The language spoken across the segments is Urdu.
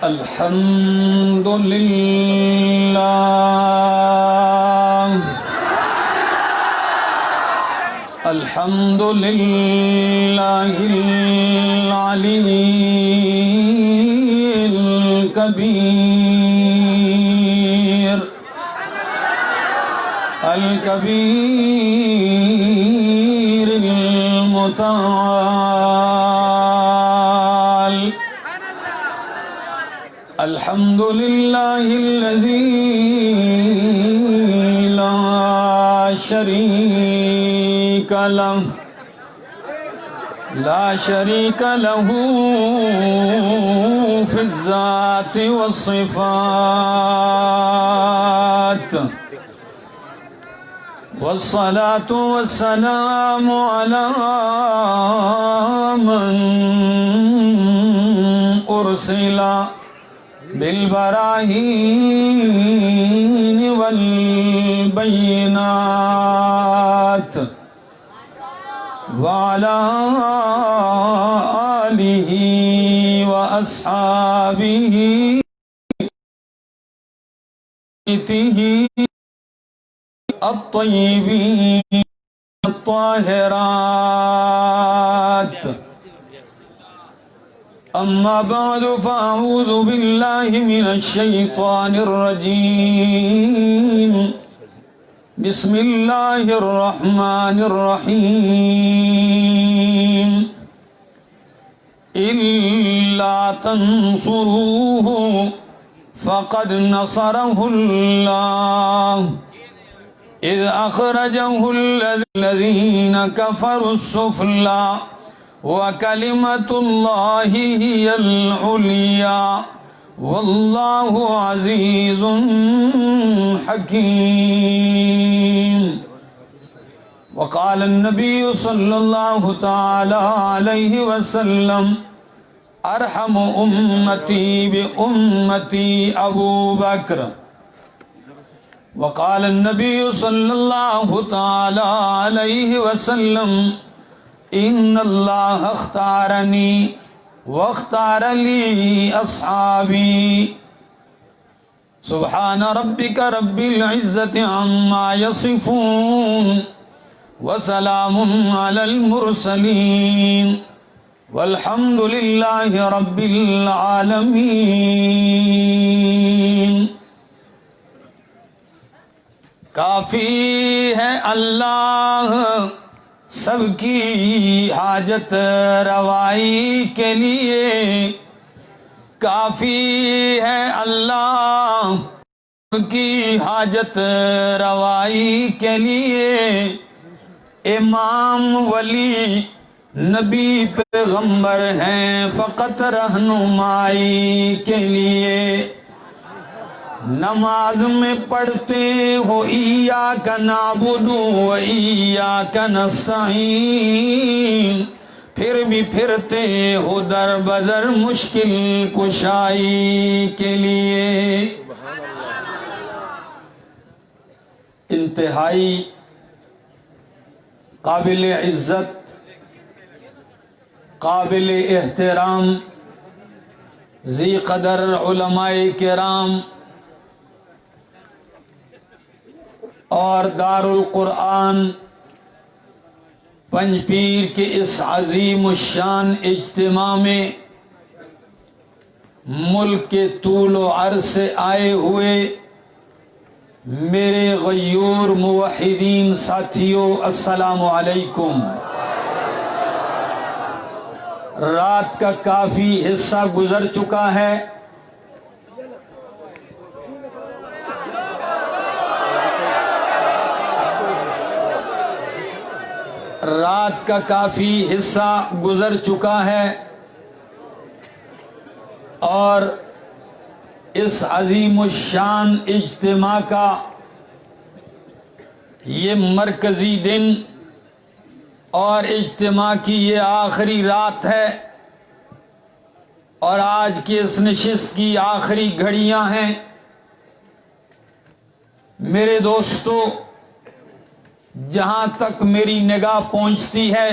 الحمد للہ الحمد للہ العلی الکبیر الکبیر المتعال الحمد للہ الذی لا شریک له فی الذات والصفات والصلاة والسلام على من أرسل بالبراهين والبينات وعلى آله وأصحابه الطيبين الطاهرات أما بعد فأعوذ بالله من الشيطان الرجيم بسم الله الرحمن الرحيم إلا تنصروه فقد نصره الله إذ أخرجه الذين كفروا السفلى وكلمة الله هي العليا والله عزيز حكيم وقال النبي صلى الله تعالى عليه وسلم أرحم أمتي بأمتي أبو بكر وقال النبي صلى الله تعالى عليه وسلم إن الله اختارني واختار لي أصحابي سبحان ربك رب العزة عما يصفون وسلام على المرسلين والحمد لله رب العالمين کافی ہے اللہ سب کی حاجت روائی کے لیے کافی ہے اللہ سب کی حاجت روائی کے لیے امام ولی نبی پیغمبر ہیں فقط رہنمائی کے لیے نماز میں پڑھتے ہو ایاک نعبد و ایاک نستعین پھر بھی پھرتے ہو در بدر مشکل کشائی کے لیے انتہائی قابل عزت قابل احترام ذی قدر علماء کرام اور دار القرآن پنج پیر کے اس عظیم الشان اجتماع میں ملک کے طول و عرض سے آئے ہوئے میرے غیور موحدین ساتھیوں السلام علیکم رات کا کافی حصہ گزر چکا ہے رات کا کافی حصہ گزر چکا ہے اور اس عظیم الشان اجتماع کا یہ مرکزی دن اور اجتماع کی یہ آخری رات ہے اور آج کی اس نشست کی آخری گھڑیاں ہیں میرے دوستو جہاں تک میری نگاہ پہنچتی ہے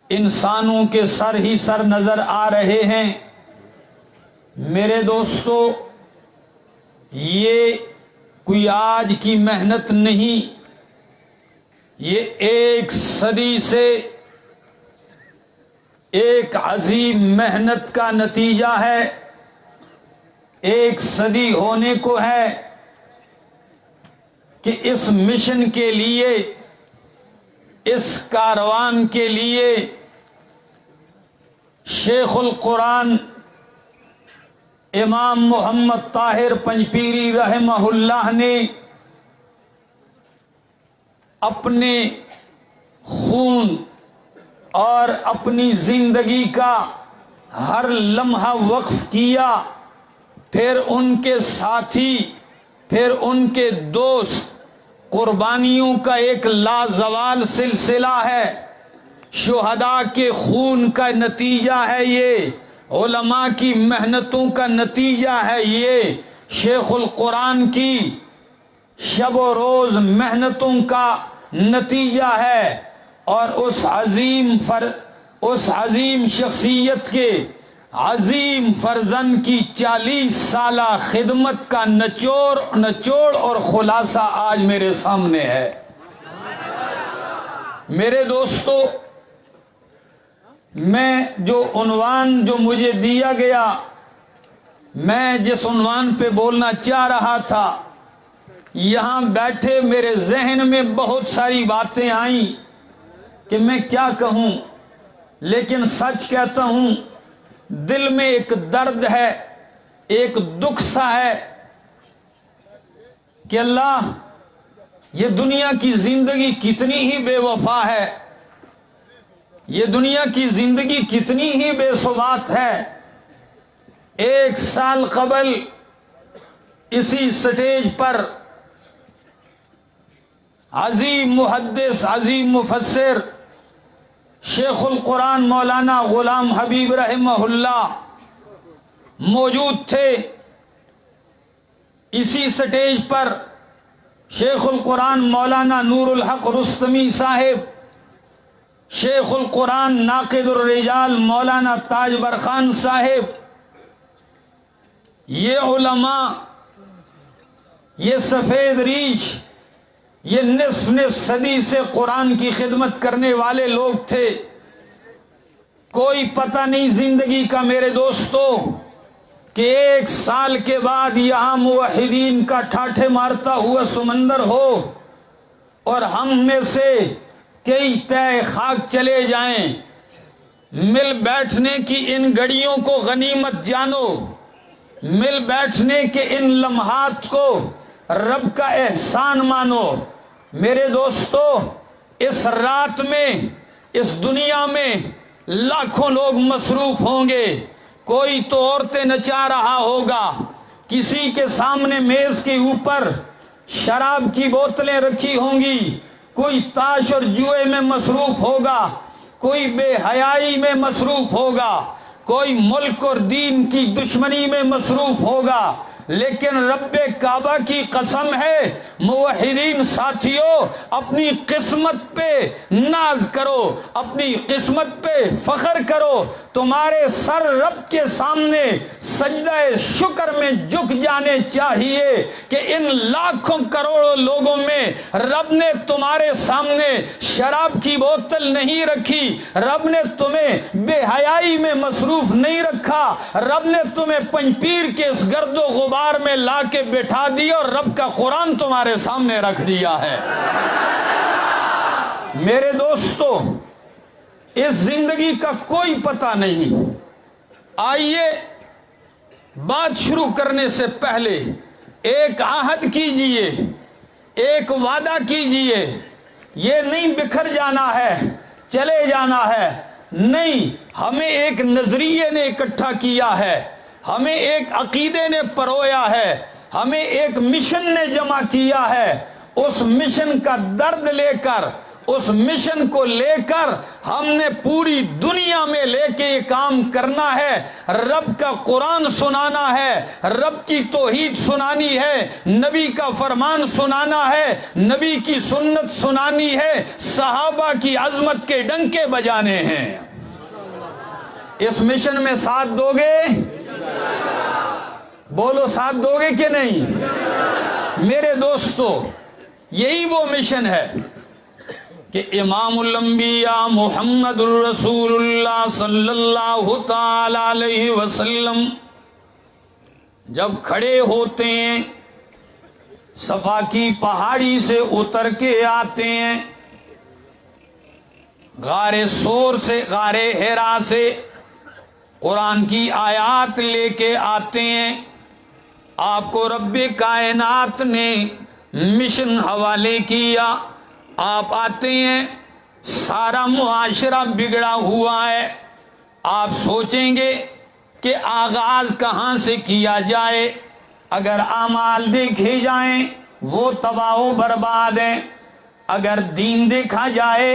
انسانوں کے سر ہی سر نظر آ رہے ہیں میرے دوستو، یہ کوئی آج کی محنت نہیں، یہ ایک صدی سے ایک عظیم محنت کا نتیجہ ہے، ایک صدی ہونے کو ہے کہ اس مشن کے لیے، اس کاروان کے لیے شیخ القرآن امام محمد طاہر پنجپیری رحمہ اللہ نے اپنے خون اور اپنی زندگی کا ہر لمحہ وقف کیا، پھر ان کے ساتھی، پھر ان کے دوست، قربانیوں کا ایک لازوال سلسلہ ہے، شہداء کے خون کا نتیجہ ہے، یہ علماء کی محنتوں کا نتیجہ ہے، یہ شیخ القرآن کی شب و روز محنتوں کا نتیجہ ہے، اور اس عظیم شخصیت کے عظیم فرزند کی 40 سالہ خدمت کا نچوڑ اور خلاصہ آج میرے سامنے ہے۔ میرے دوستو، میں جو عنوان جو مجھے دیا گیا، میں جس عنوان پہ بولنا چاہ رہا تھا، یہاں بیٹھے میرے ذہن میں بہت ساری باتیں آئیں کہ میں کیا کہوں، لیکن سچ کہتا ہوں، دل میں ایک درد ہے، ایک دکھ سا ہے کہ اللہ، یہ دنیا کی زندگی کتنی ہی بے وفا ہے، یہ دنیا کی زندگی کتنی ہی بے ثبات ہے۔ 1 سال قبل اسی سٹیج پر عظیم محدث، عظیم مفسر شیخ القرآن مولانا غلام حبیب رحمہ اللہ موجود تھے۔ اسی سٹیج پر شیخ القرآن مولانا نور الحق رستمی صاحب، شیخ القرآن ناقد الرجال مولانا تاج برخان صاحب، یہ علماء، یہ سفید ریش، یہ نصف صدی سے قرآن کی خدمت کرنے والے لوگ تھے۔ کوئی پتہ نہیں زندگی کا میرے دوستو کہ 1 سال کے بعد یہاں موحدین کا ٹھاٹھے مارتا ہوا سمندر ہو اور ہم میں سے کئی تہ خاک چلے جائیں۔ مل بیٹھنے کی ان گھڑیوں کو غنیمت جانو، مل بیٹھنے کے ان لمحات کو رب کا احسان مانو۔ میرے دوستو، اس رات میں، اس دنیا میں لاکھوں لوگ مصروف ہوں گے، کوئی تو عورتیں نچا رہا ہوگا، کسی کے سامنے میز کے اوپر شراب کی بوتلیں رکھی ہوں گی، کوئی تاش اور جوئے میں مصروف ہوگا، کوئی بے حیائی میں مصروف ہوگا، کوئی ملک اور دین کی دشمنی میں مصروف ہوگا، لیکن رب کعبہ کی قسم ہے موحدین ساتھیوں، اپنی قسمت پہ ناز کرو، اپنی قسمت پہ فخر کرو۔ تمہارے سر رب کے سامنے سجدہ شکر میں جھک جانے چاہیے کہ ان لاکھوں کروڑوں لوگوں میں رب نے تمہارے سامنے شراب کی بوتل نہیں رکھی، رب نے تمہیں بے حیائی میں مصروف نہیں رکھا، رب نے تمہیں پنجپیر کے اس گرد و غبار میں لا کے بٹھا دیا اور رب کا قرآن تمہارے سامنے رکھ دیا ہے۔ میرے دوستو، اس زندگی کا کوئی پتہ نہیں۔ آئیے بات شروع کرنے سے پہلے ایک عہد کیجئے، ایک وعدہ کیجئے۔ یہ نہیں بکھر جانا ہے، چلے جانا ہے، نہیں، ہمیں ایک نظریے نے اکٹھا کیا ہے، ہمیں ایک عقیدے نے پرویا ہے، ہمیں ایک مشن نے جمع کیا ہے۔ اس مشن کا درد لے کر، اس مشن کو لے کر ہم نے پوری دنیا میں لے کے یہ کام کرنا ہے۔ رب کا قرآن سنانا ہے، رب کی توحید سنانی ہے، نبی کا فرمان سنانا ہے، نبی کی سنت سنانی ہے، صحابہ کی عظمت کے ڈنکے بجانے ہیں۔ اس مشن میں ساتھ دو گے؟ بولو ساتھ دو گے کہ نہیں؟ میرے دوستو، یہی وہ مشن ہے کہ امام الانبیاء محمد الرسول اللہ صلی اللہ تعالی علیہ وسلم جب کھڑے ہوتے ہیں، صفا کی پہاڑی سے اتر کے آتے ہیں، غار سور سے، غار حرا سے قرآن کی آیات لے کے آتے ہیں، آپ کو رب کائنات نے مشن حوالے کیا، آپ آتے ہیں، سارا معاشرہ بگڑا ہوا ہے، آپ سوچیں گے کہ آغاز کہاں سے کیا جائے؟ اگر اعمال دیکھے جائیں وہ تباہ و برباد ہیں، اگر دین دیکھا جائے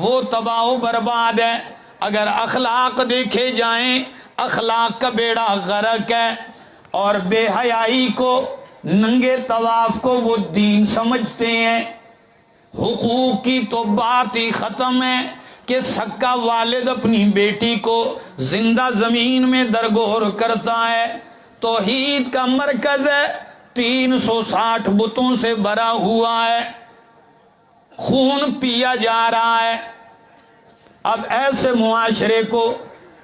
وہ تباہ و برباد ہے، اگر اخلاق دیکھے جائیں اخلاق کا بیڑا غرق ہے، اور بے حیائی کو، ننگے طواف کو وہ دین سمجھتے ہیں۔ حقوق کی تو بات ہی ختم ہے کہ سکا والد اپنی بیٹی کو زندہ زمین میں درگور کرتا ہے۔ توحید کا مرکز ہے، 360 بتوں سے بھرا ہوا ہے، خون پیا جا رہا ہے۔ اب ایسے معاشرے کو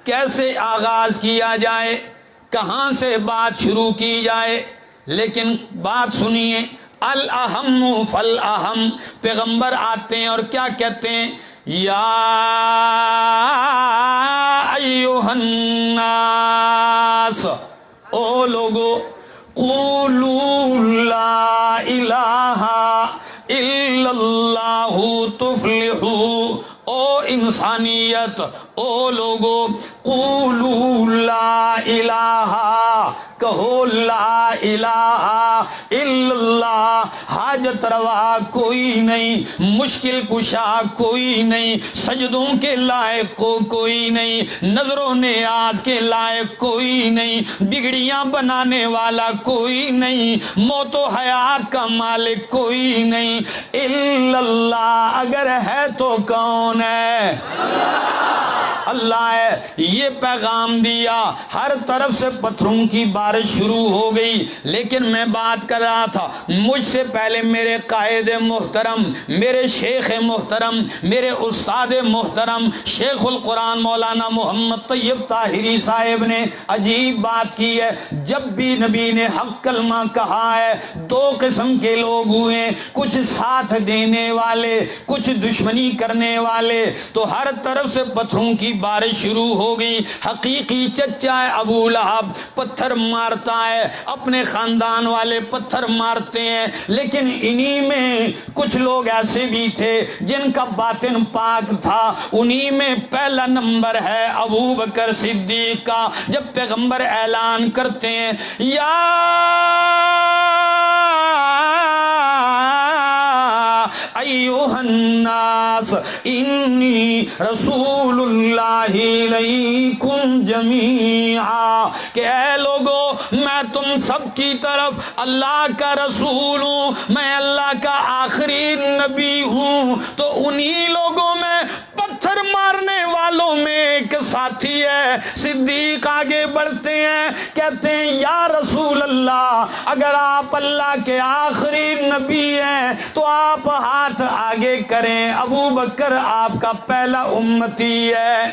کیسے آغاز کیا جائے، کہاں سے بات شروع کی جائے؟ لیکن بات سنیے، الاہم فالاہم، پیغمبر آتے ہیں اور کیا کہتے ہیں؟ یا ایہا الناس، او لوگو، قولوا لا الہ الا اللہ تفلحوا، او انسانیت، او لوگو، قولوا لا الہ، کہو لا الہ الا اللہ، حاجت روا کوئی نہیں، مشکل کشا کوئی نہیں، سجدوں کے لائق کوئی نہیں، نظر و نیاز کے لائق کوئی نہیں، بگڑیاں بنانے والا کوئی نہیں، موت و حیات کا مالک کوئی نہیں، الا اللہ، اگر ہے تو کون ہے؟ اللہ ہے۔ یہ پیغام دیا، ہر طرف سے پتھروں کی بارش شروع ہو گئی۔ لیکن میں بات کر رہا تھا، مجھ سے پہلے میرے قائد محترم، میرے شیخ محترم، میرے استاد محترم شیخ القرآن مولانا محمد طیب طاہری صاحب نے عجیب بات کی ہے۔ جب بھی نبی نے حق کلمہ کہا ہے، دو قسم کے لوگ ہوئے، کچھ ساتھ دینے والے، کچھ دشمنی کرنے والے۔ تو ہر طرف سے پتھروں کی بارش شروع ہو گئی۔ حقیقی چچا ہے ابو لہب، پتھر مارتا ہے، اپنے خاندان والے پتھر مارتے ہیں، لیکن انہی میں کچھ لوگ ایسے بھی تھے جن کا باطن پاک تھا۔ انہی میں پہلا نمبر ہے ابو بکر صدیق کا۔ جب پیغمبر اعلان کرتے ہیں، یا ایوہ الناس انی رسول اللہ علیکم جمیعا، کہ اے لوگو، میں تم سب کی طرف اللہ کا رسول ہوں، میں اللہ کا آخری نبی ہوں۔ تو انہی لوگوں میں، پتھر مارنے والوں میں ایک ساتھی ہے۔ صدیق آگے بڑھتے ہیں، کہتے ہیں یا رسول اللہ، اگر آپ اللہ کے آخری نبی ہیں تو آپ ہاتھ آگے کریں، ابو بکر آپ کا پہلا امتی ہے،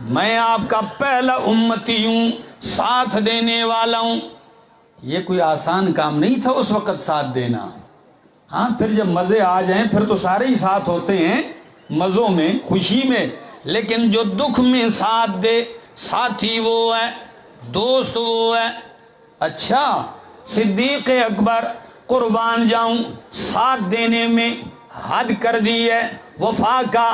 میں آپ کا پہلا امتی ہوں، ساتھ دینے والا ہوں۔ یہ کوئی آسان کام نہیں تھا اس وقت ساتھ دینا۔ ہاں، پھر جب مزے آ جائیں پھر تو سارے ہی ساتھ ہوتے ہیں، مزوں میں، خوشی میں، لیکن جو دکھ میں ساتھ دے، ساتھی وہ ہے، دوست وہ ہے۔ اچھا، صدیق اکبر، قربان جاؤں، ساتھ دینے میں حد کر دی ہے، وفا کا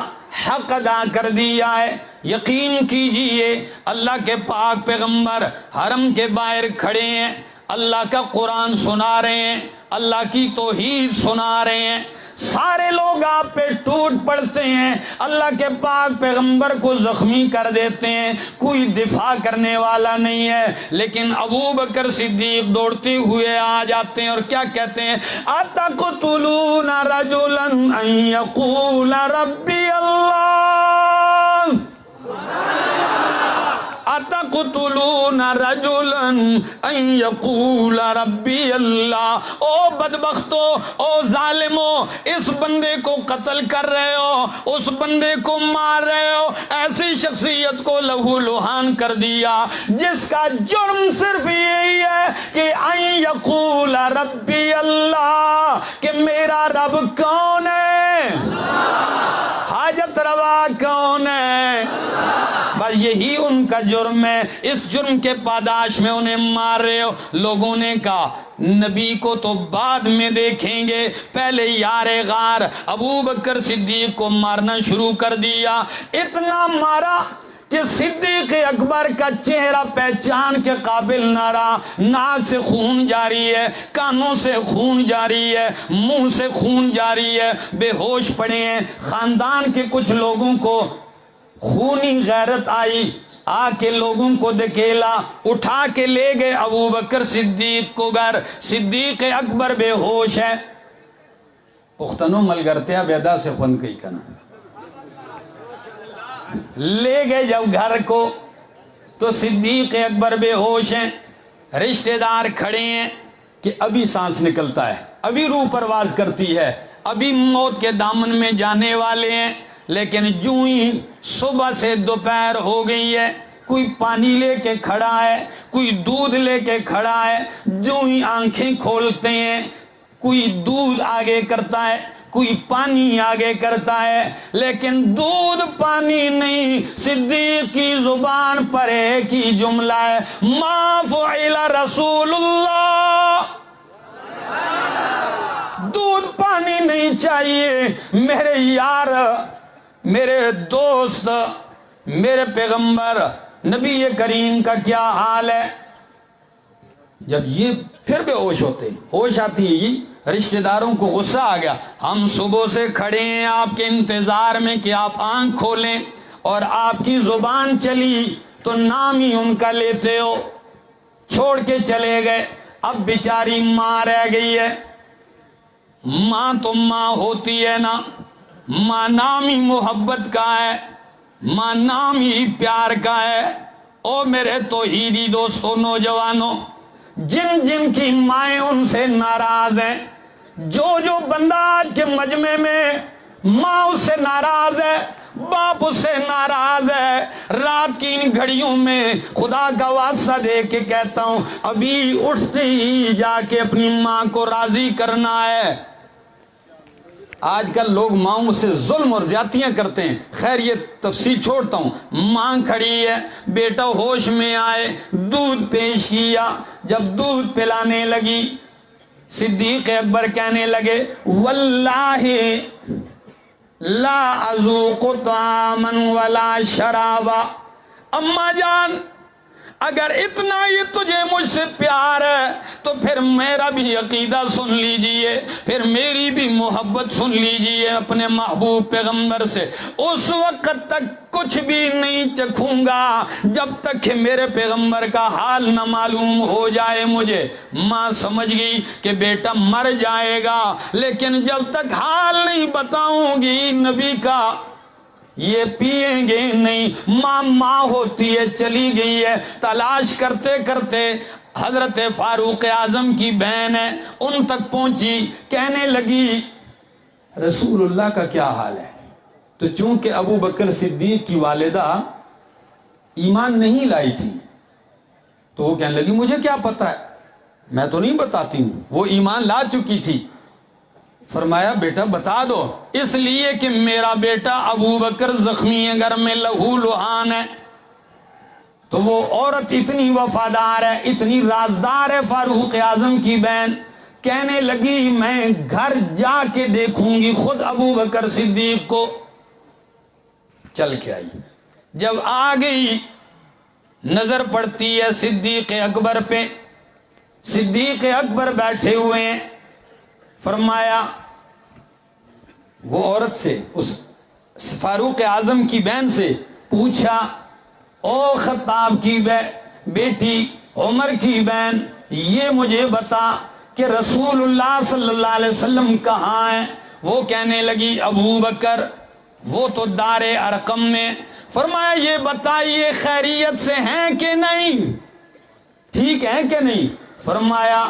حق ادا کر دیا ہے۔ یقین کیجئے، اللہ کے پاک پیغمبر حرم کے باہر کھڑے ہیں، اللہ کا قرآن سنا رہے ہیں، اللہ کی توحید سنا رہے ہیں، سارے لوگ آپ پہ ٹوٹ پڑتے ہیں، اللہ کے پاک پیغمبر کو زخمی کر دیتے ہیں، کوئی دفاع کرنے والا نہیں ہے، لیکن ابو بکر صدیق دوڑتے ہوئے آ جاتے ہیں اور کیا کہتے ہیں؟ اتقتلون رجلا ان یقول ربی اللہ، اتقتلون رجلا ان یقول ربی اللہ، او بدبختو، او ظالمو، اس بندے کو قتل کر رہے ہو، اس بندے کو مار رہے ہو، ایسی شخصیت کو لہو لہان کر دیا جس کا جرم صرف یہی ہے کہ ان یقول ربی اللہ، کہ میرا رب کون ہے، حاجت روا کون ہے، بس یہی ان کا جرم ہے۔ اس جرم کے پاداش میں انہیں مار رہے ہو۔ لوگوں نے کہا نبی کو تو بعد میں دیکھیں گے، پہلے یار غار ابو بکر صدیق کو مارنا شروع کر دیا۔ اتنا مارا کہ صدیق اکبر کا چہرہ پہچان کے قابل نہ رہا، ناک سے خون جاری ہے، کانوں سے خون جاری ہے، منہ سے خون جاری ہے، بے ہوش پڑے ہیں۔ خاندان کے کچھ لوگوں کو خونی غیرت آئی، آ کے لوگوں کو دھکیلا، اٹھا کے لے گئے ابو بکر صدیق کو گھر۔ صدیق اکبر بے ہوش ہے، پختنوں مل گرتیا بیدا سے خون کئی کنا، لے گئے جب گھر کو تو صدیق اکبر بے ہوش ہیں، رشتہ دار کھڑے ہیں کہ ابھی سانس نکلتا ہے، ابھی روح پرواز کرتی ہے، ابھی موت کے دامن میں جانے والے ہیں۔ لیکن جوں ہی صبح سے دوپہر ہو گئی ہے، کوئی پانی لے کے کھڑا ہے، کوئی دودھ لے کے کھڑا ہے، جوں ہی آنکھیں کھولتے ہیں کوئی دودھ آگے کرتا ہے، کوئی پانی آگے کرتا ہے، لیکن دودھ پانی نہیں، صدیق کی زبان پر ایک ہی جملہ ہے، ما فعل رسول اللہ، دودھ پانی نہیں چاہیے میرے یار، میرے دوست، میرے پیغمبر نبی کریم کا کیا حال ہے۔ جب یہ پھر بے ہوش ہوتے، ہوش آتی ہے، یہ رشتہ داروں کو غصہ آ گیا، ہم صبح سے کھڑے ہیں آپ کے انتظار میں کہ آپ آنکھ کھولیں، اور آپ کی زبان چلی تو نام ہی ان کا لیتے ہو، چھوڑ کے چلے گئے۔ اب بیچاری ماں رہ گئی ہے، ماں تو ماں ہوتی ہے نا، ماں نام ہی محبت کا ہے، ماں نام ہی پیار کا ہے۔ او میرے توحیدی دوستو، نوجوانوں، جن جن کی مائیں ان سے ناراض ہیں، جو بندہ آج کے مجمع میں ماں اس سے ناراض ہے، باپ اس سے ناراض ہے، رات کی ان گھڑیوں میں خدا کا واسطہ دے کے کہتا ہوں، ابھی اٹھتے ہی جا کے اپنی ماں کو راضی کرنا ہے۔ آج کل لوگ ماؤں سے ظلم اور زیادتیاں کرتے ہیں، خیر یہ تفصیل چھوڑتا ہوں۔ ماں کھڑی ہے، بیٹا ہوش میں آئے، دودھ پیش کیا، جب دودھ پلانے لگی صدیق اکبر کہنے لگے واللہ لا اذوق طعاما ولا شرابا، اماں جان اگر اتنا ہی تجھے مجھ سے پیار ہے تو پھر میرا بھی عقیدہ سن لیجئے، پھر میری بھی محبت سن لیجئے اپنے محبوب پیغمبر سے۔ اس وقت تک کچھ بھی نہیں چکھوں گا جب تک کہ میرے پیغمبر کا حال نہ معلوم ہو جائے مجھے۔ ماں سمجھ گئی کہ بیٹا مر جائے گا، لیکن جب تک حال نہیں بتاؤں گی نبی کا یہ پیئیں گے نہیں۔ ماں ہوتی ہے، چلی گئی ہے، تلاش کرتے کرتے حضرت فاروق اعظم کی بہن ہے، ان تک پہنچی، کہنے لگی رسول اللہ کا کیا حال ہے؟ تو چونکہ ابو بکر صدیق کی والدہ ایمان نہیں لائی تھی تو وہ کہنے لگی مجھے کیا پتا ہے، میں تو نہیں بتاتی ہوں، وہ ایمان لا چکی تھی۔ فرمایا بیٹا بتا دو، اس لیے کہ میرا بیٹا ابو بکر زخمی ہے، گھر میں لہو لہان ہے۔ تو وہ عورت اتنی وفادار ہے، اتنی رازدار ہے، فاروق اعظم کی بہن، کہنے لگی میں گھر جا کے دیکھوں گی خود ابو بکر صدیق کو۔ چل کے آئی، جب آ گئی نظر پڑتی ہے صدیق اکبر پہ، صدیق اکبر بیٹھے ہوئے ہیں۔ فرمایا وہ عورت سے، اس فاروق اعظم کی بہن سے پوچھا او خطاب کی بیٹی، عمر کی بہن، یہ مجھے بتا کہ رسول اللہ صلی اللہ علیہ وسلم کہاں ہیں؟ وہ کہنے لگی ابو بکر وہ تو دار ارقم میں۔ فرمایا یہ بتائیے خیریت سے ہیں کہ نہیں، ٹھیک ہیں کہ نہیں؟ فرمایا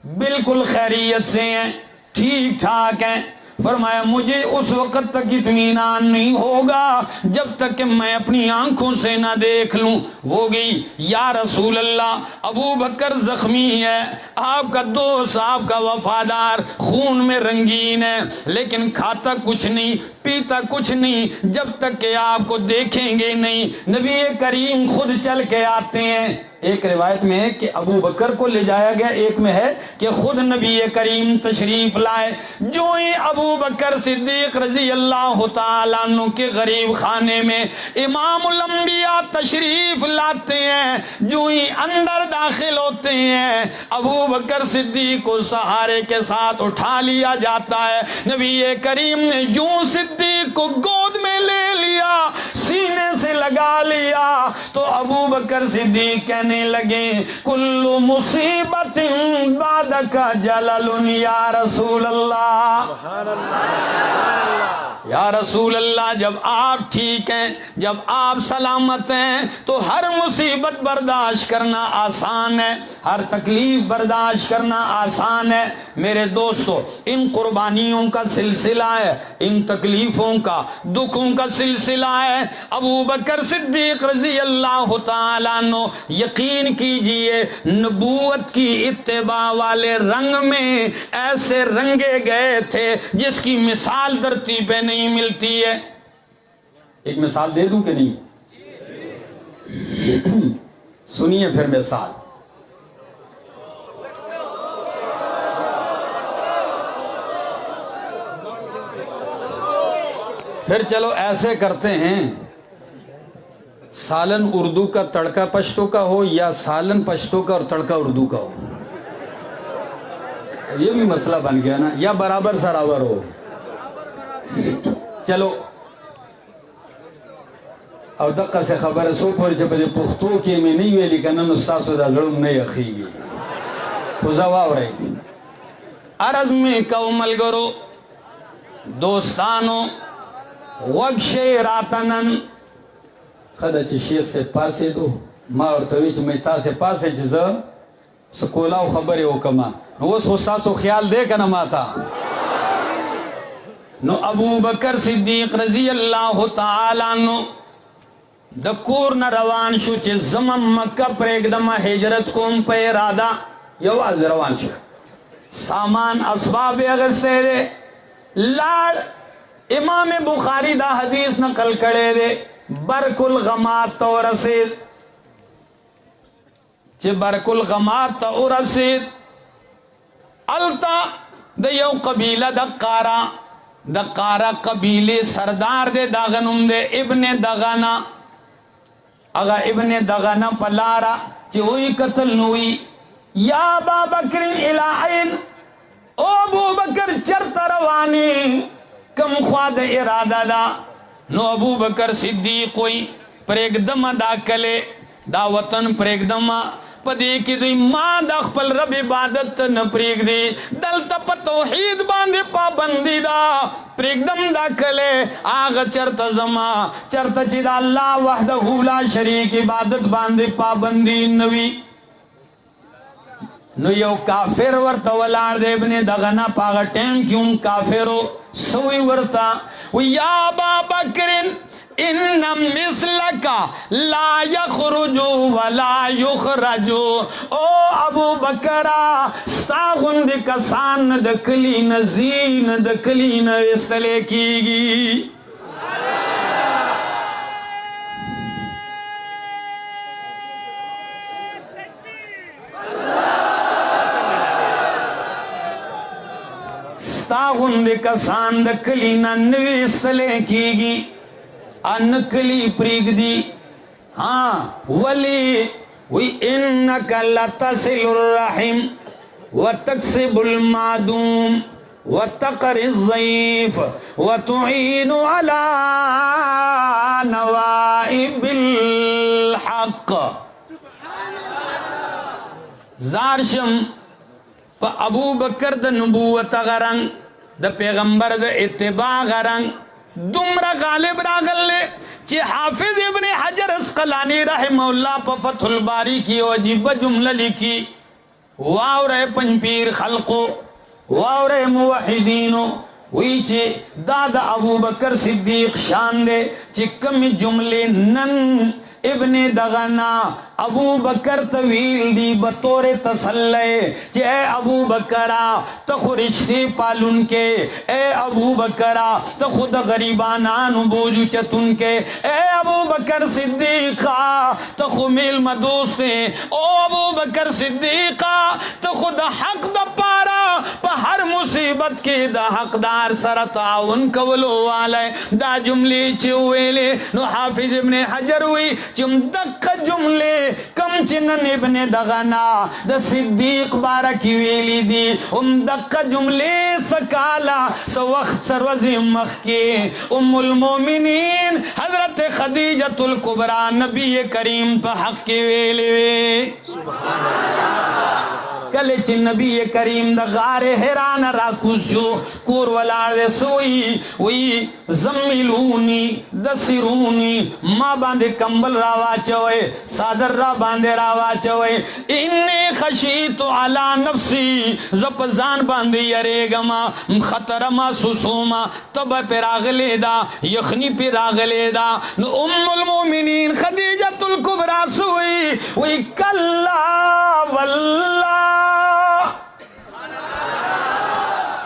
بالکل خیریت سے ہیں، ٹھیک ٹھاک ہیں۔ فرمایا مجھے اس وقت تک اطمینان نہیں ہوگا جب تک کہ میں اپنی آنکھوں سے نہ دیکھ لوں۔ وہ گئی، یا رسول اللہ ابو بکر زخمی ہے، آپ کا دوست، آپ کا وفادار، خون میں رنگین ہے، لیکن کھاتا کچھ نہیں، پیتا کچھ نہیں، جب تک کہ آپ کو دیکھیں گے نہیں۔ نبی کریم خود چل کے آتے ہیں۔ ایک روایت میں ہے کہ ابو بکر کو لے جایا گیا، ایک میں ہے کہ خود نبی کریم تشریف لائے۔ جو ہی ابو بکر صدیق رضی اللہ تعالیٰ عنہ کے غریب خانے میں امام الانبیاء تشریف لاتے ہیں، جو ہی اندر داخل ہوتے ہیں ابو بکر صدیق کو سہارے کے ساتھ اٹھا لیا جاتا ہے۔ نبی کریم نے یوں صدیق کو گود میں لے لیا، سینے سے لگا لیا، تو ابو بکر صدیق کہنے لگے کل مصیبت بعدک جلل یا رسول اللہ، یا رسول اللہ جب آپ ٹھیک ہیں، جب آپ سلامت ہیں تو ہر مصیبت برداشت کرنا آسان ہے، ہر تکلیف برداشت کرنا آسان ہے۔ میرے دوستو ان قربانیوں کا سلسلہ ہے، ان تکلیفوں کا، دکھوں کا سلسلہ ہے۔ ابو بکر صدیق رضی اللہ تعالیٰ عنہ یقین کیجئے نبوت کی اتباع والے رنگ میں ایسے رنگے گئے تھے جس کی مثال دھرتی پہ نہیں ملتی ہے۔ ایک مثال دے دوں کہ نہیں؟ سنیے پھر مثال۔ پھر چلو ایسے کرتے ہیں، سالن اردو کا تڑکا پشتو کا ہو یا سالن پشتو کا اور تڑکا اردو کا ہو، یہ بھی مسئلہ بن گیا نا، یا برابر سرابر ہو۔ چلو او دقا سے خبر سو پوری چھ پدے پختو کی میں نہیں ویلی کنن استاسو دا ظلم نہیں اخیگی خوزاواو رہی۔ عرض میں کو ملگرو دوستانو وقش راتنن خدا چی شیخ سے پاسے دو ما اور تویچ میں تا سے پاسے چیزا سکولاو خبری حکما نو اس خستاسو خیال دے کنا ماتا۔ نو ابو بکر صدیق رضی اللہ تعالیٰ عنہ دکور نہ روان شو چی زمم مکہ پریگدم ہجرت کوم پہ ارادہ یواز روان شو، سامان اسباب اغسطے دے لاڑ۔ امام بخاری دا حدیث نقل کرے دے برک الغمات تو رسید، چی برک الغمات تو رسید التا دا یو قبیلہ دقارہ قبیلے سردار دے داغنم دے ابن دغنا، اگا ابن دغنا پلارا چی ہوئی قتل نوئی، یا ابا بکر الہین، او ابو بکر چرت روانی کم خواد ارادہ دا۔ نو ابو بکر صدیق کوئی پریگدم دا کلے دا وطن پریگدم پدے کی دی ماں دا خپل رب عبادت نپریگ دی دلتا پا توحید باندے پابندی دا پریگدم دا کلے آغا چرت زما چرت چی دا اللہ وحدہ لا شریک عبادت باندے پابندی نوی۔ نو یو کافر ورطا ولار دے ابن دغنا پاغا ٹیم کیوں کافرو سوئی ورطا یا ابا بکرن ان مثلکا لا یخرجو ولا یخرجو، او ابو بکرہ ستاغن دے کسان دکلی نزین دکلی نوستلے کی گی۔ ستاغن دے کسان دکلی نوستلے کی گی، انکلی پریگ دی۔ ہاں ولی وی انکا لتصل الرحم وتکسب المعدوم وتقر الضعیف وتعین علی نوائب الحق۔ زارشم پا ابو بکر دا نبوت غرنگ دا پیغمبر دا اتباع غرنگ دمرا غالب راغل لے چی حافظ ابن حجر اسقلانی رحمہ اللہ پا فتح الباری کی عجیب جملہ لکھی واورے پنپیر خلقو واورے موحدینو وی چی دادا ابو بکر صدیق شان دے چی کمی جملے نن ابن دغنا ابو بکر طویل دی بطور تسلے چی اے ابو بکرہ تخو رشتے پالن کے، اے ابو بکرہ تخو دا غریبانان بوجو چتن کے، اے ابو بکر صدیقہ تخو میل مدوستے، او ابو بکر صدیقہ تخو دا حق دا پارا پا ہر مصیبت کے دا حقدار سر تعاون کولو والے دا جملے چویلے نو حافظ ابن حجر ہوئی چم دق جملے کم چنن ابن دغنا دا صدیق بارکی ویلی دی دق جملے سکالا سو وقت سروزی مخ کے ام المومنین حضرت خدیجۃ الکبریٰ نبی کریم پا حق کی ویلی سبحان اللہ کلے چی نبی کریم دا غار حیران راکوشو کور والار دے سوئی وی زمیلونی دسرونی ماں باندے کمبل راوا چوئے صادر را باندے راوا چوئے انی خشیتو علا نفسی زپزان باندے یریگما خطر ما سسوما تب پہ راغلے دا یخنی پہ راغلے دا ام المومنین خدیجۃ الکبریٰ سوئی وی کلا واللہ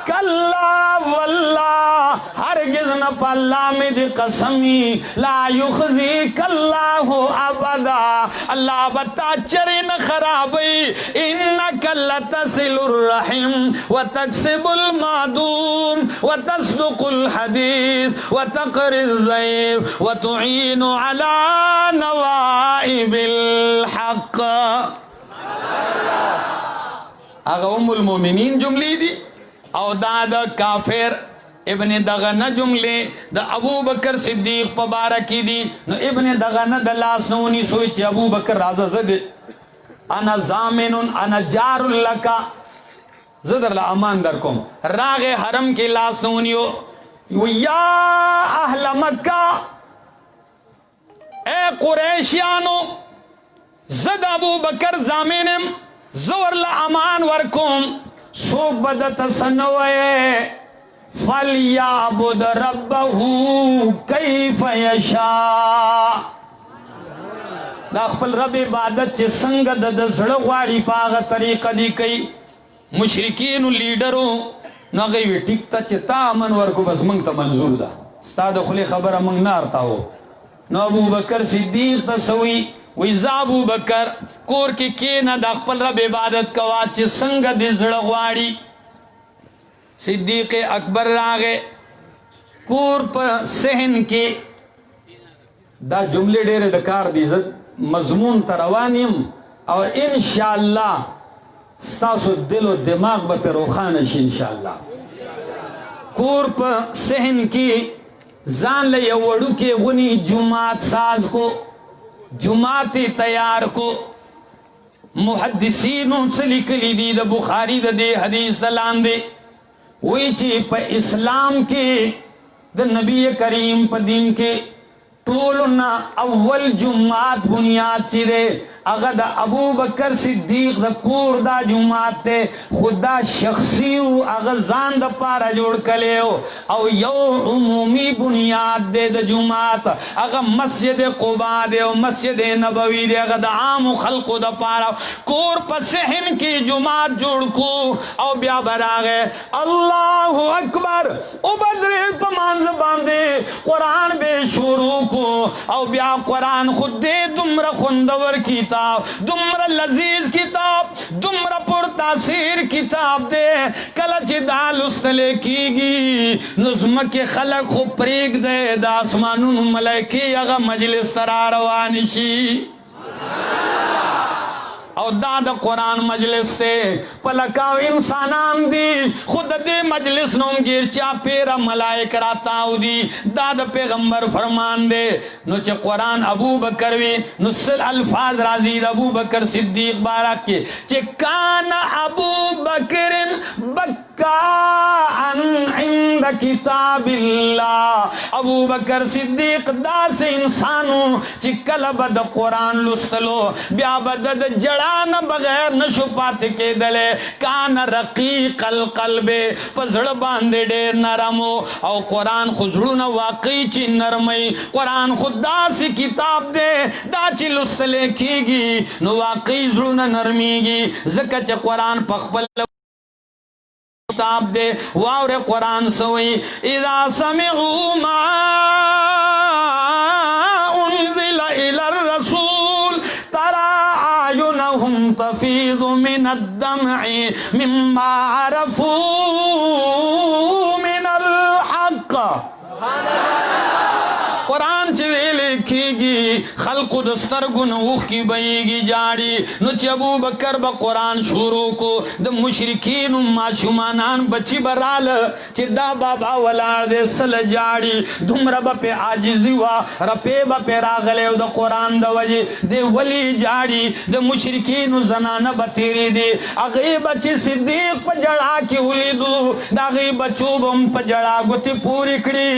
کلا واللہ ہرگز نہ پاللہ میں دی قسمی لا یخزیک اللہ ابدا اللہ بتا چرے نہ خرابی انکا لتصل الرحم وتکسب المعدوم وتصدق الحدیث وتقر الضیف وتعین علی نوائب الحق آگا ام المومنین جملی دی او دا کافر ابن دغنہ جملے دا ابو بکر صدیق پبارکی دی نو ابن دغنہ دا لاس نونی سوئی چی ابو بکر رازہ زدے انا زامن انا جار لکا زدر امان در کم راغ حرم کے لاس نونیو یا اہل مکہ اے قریشیانو زد ابو بکر زامنم زور امان ورکم سوک بدت سنوئے فَلْيَعْبُدْ رَبَّهُ كَيْفَ يَشَاءُ دا خپل رب عبادت چی سنگ دا زڑغواری پاغا طریقہ دی کئی مشرکین و لیڈروں ناغیوی ٹکتا چی تا امن ورکو بس منگ تا منظور دا ستا دخلی خبر منگ نارتا ہو نو ابو بکر صدیق تا سوئی ویزا ابو بکر کور کی کینا دا خپل رب عبادت کوات چی سنگ دی زڑغواری صدیق اکبر راغے کور پا سہن کی دا جملے ڈیرے دکار دیزت مضمون تروانیم اور انشاءاللہ ستاسو دل و دماغ با پہ روخانش انشاءاللہ کور پا سہن کی زان لے وڑو کے غنی جماعت ساز کو جماعتی تیار کو محدثینوں سے لکلی دی دا بخاری دا دے حدیث دلان دے وہی چی پا اسلام کے دا نبی کریم پا دین کے طولنا اول جماعت بنیاد چی دے اگر دا ابو بکر صدیق دا کور دا جماعت تے خدا شخصی ہو اگر زان دا پارا جوڑ کلے ہو او یو عمومی بنیاد دے دا جماعت اگر مسجد قباء دے او مسجد نبوی دے اگر دا عام خلق دا پارا کور پسہن کی جماعت جوڑ کو او بیا براغے اللہ اکبر او بدر پمان زبان دے قرآن بے شروع کو او بیا قرآن خود دے دمر خندور کی دمر لذیذ کتاب دمر پر تاثیر کتاب دے کلچ دال استلے کی گی نظم کے خلق خوب پریگ دے دا آسمانون ملائکی اگا مجلس تراروانشی او داد قرآن مجلس تے پلکاو انسانان دی خود دے مجلس نوم گیر چا پیرا ملائک راتاو دی داد پیغمبر فرمان دے نو چا قرآن ابو بکر وی نو سل الفاظ رازید ابو بکر صدیق بارک کے چا کان ابو بکر کان عند کتاب اللہ. ابو بکر صدیق دا سے انسانو چی کلب دا قرآن لستلو بیا بدد جڑان بغیر نشو پات کے دلے. کان رقیق القلب پزڑ باندے دیر نرمو او قرآن خزڑون واقعی چی نرمی. قرآن خود دا سی کتاب دے دا چی لستلے کی گی نو واقعی زڑون نرمی گی. زکا چی قرآن پخبل کتاب دے واور قرآن سوئی اذا سمعوا ما انزل الى الرسول ترى اعینهم تفیض من الدمع مما عرفوا من الحق. قرآن چوے لکھی گی خلق دستر گنوخ کی بئی گی جاڑی. نو چی ابو بکر با قرآن شروع کو دا مشرکین ما شمانان بچی برال چی دا بابا ولار دے سل جاڑی دھم رب پہ آجزی وا رپے با پہ راغلے دا قرآن دا وجی دے ولی جاڑی دا مشرکین زنان بطیری دی. اغی بچی صدیق پا جڑا کی ولی دو دا اغی بچو بم پا جڑا گتی پوری کڑی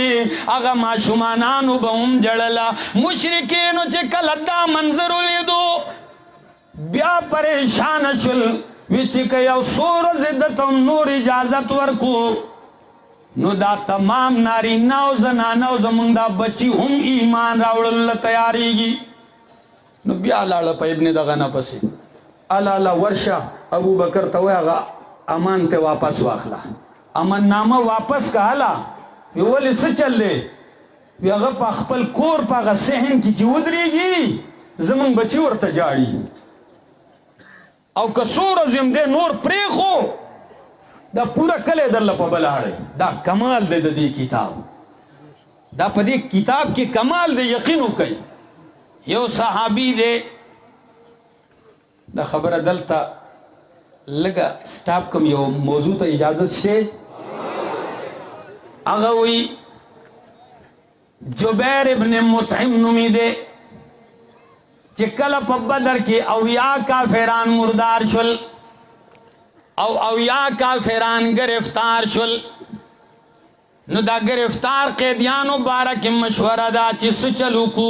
اغا ما شمانانو بہم جڑلا. مشرکینو چے کلدہ منظر لیدو بیا پریشان شل ویچی کہ یو سور زدتم نور اجازت ورکو نو دا تمام ناری ناو زنانو زمان دا بچی ہم ایمان راوڑ اللہ تیاری گی. نو بیا لالا پا ابن دغنا پسی الالا ورشا ابو بکر توی آغا امان تے واپس واخلا. امان نامہ واپس کا حالا ویولی سے چل دے وی اگر پا خپل کور پا اگر سہن کی چی ودری گی زمان بچی ورطا جاڑی او کسور ازیم دے نور پریخو دا پورا کلے در لپا بلاڑے. دا کمال دے دی کتاب دا پا دی کتاب کی کمال دے یقینو کئی. یو صحابی دے دا خبر دلتا لگا سٹاپ کم یو موضوع تا اجازت شے اگوی جبیر ابن مطعم نمی دے چکل پا بدر کی اویا کافران مردار شل او اویا کافران گرفتار شل. نو دا گرفتار قیدیانو بارا کی مشورہ دا چی سچلو کو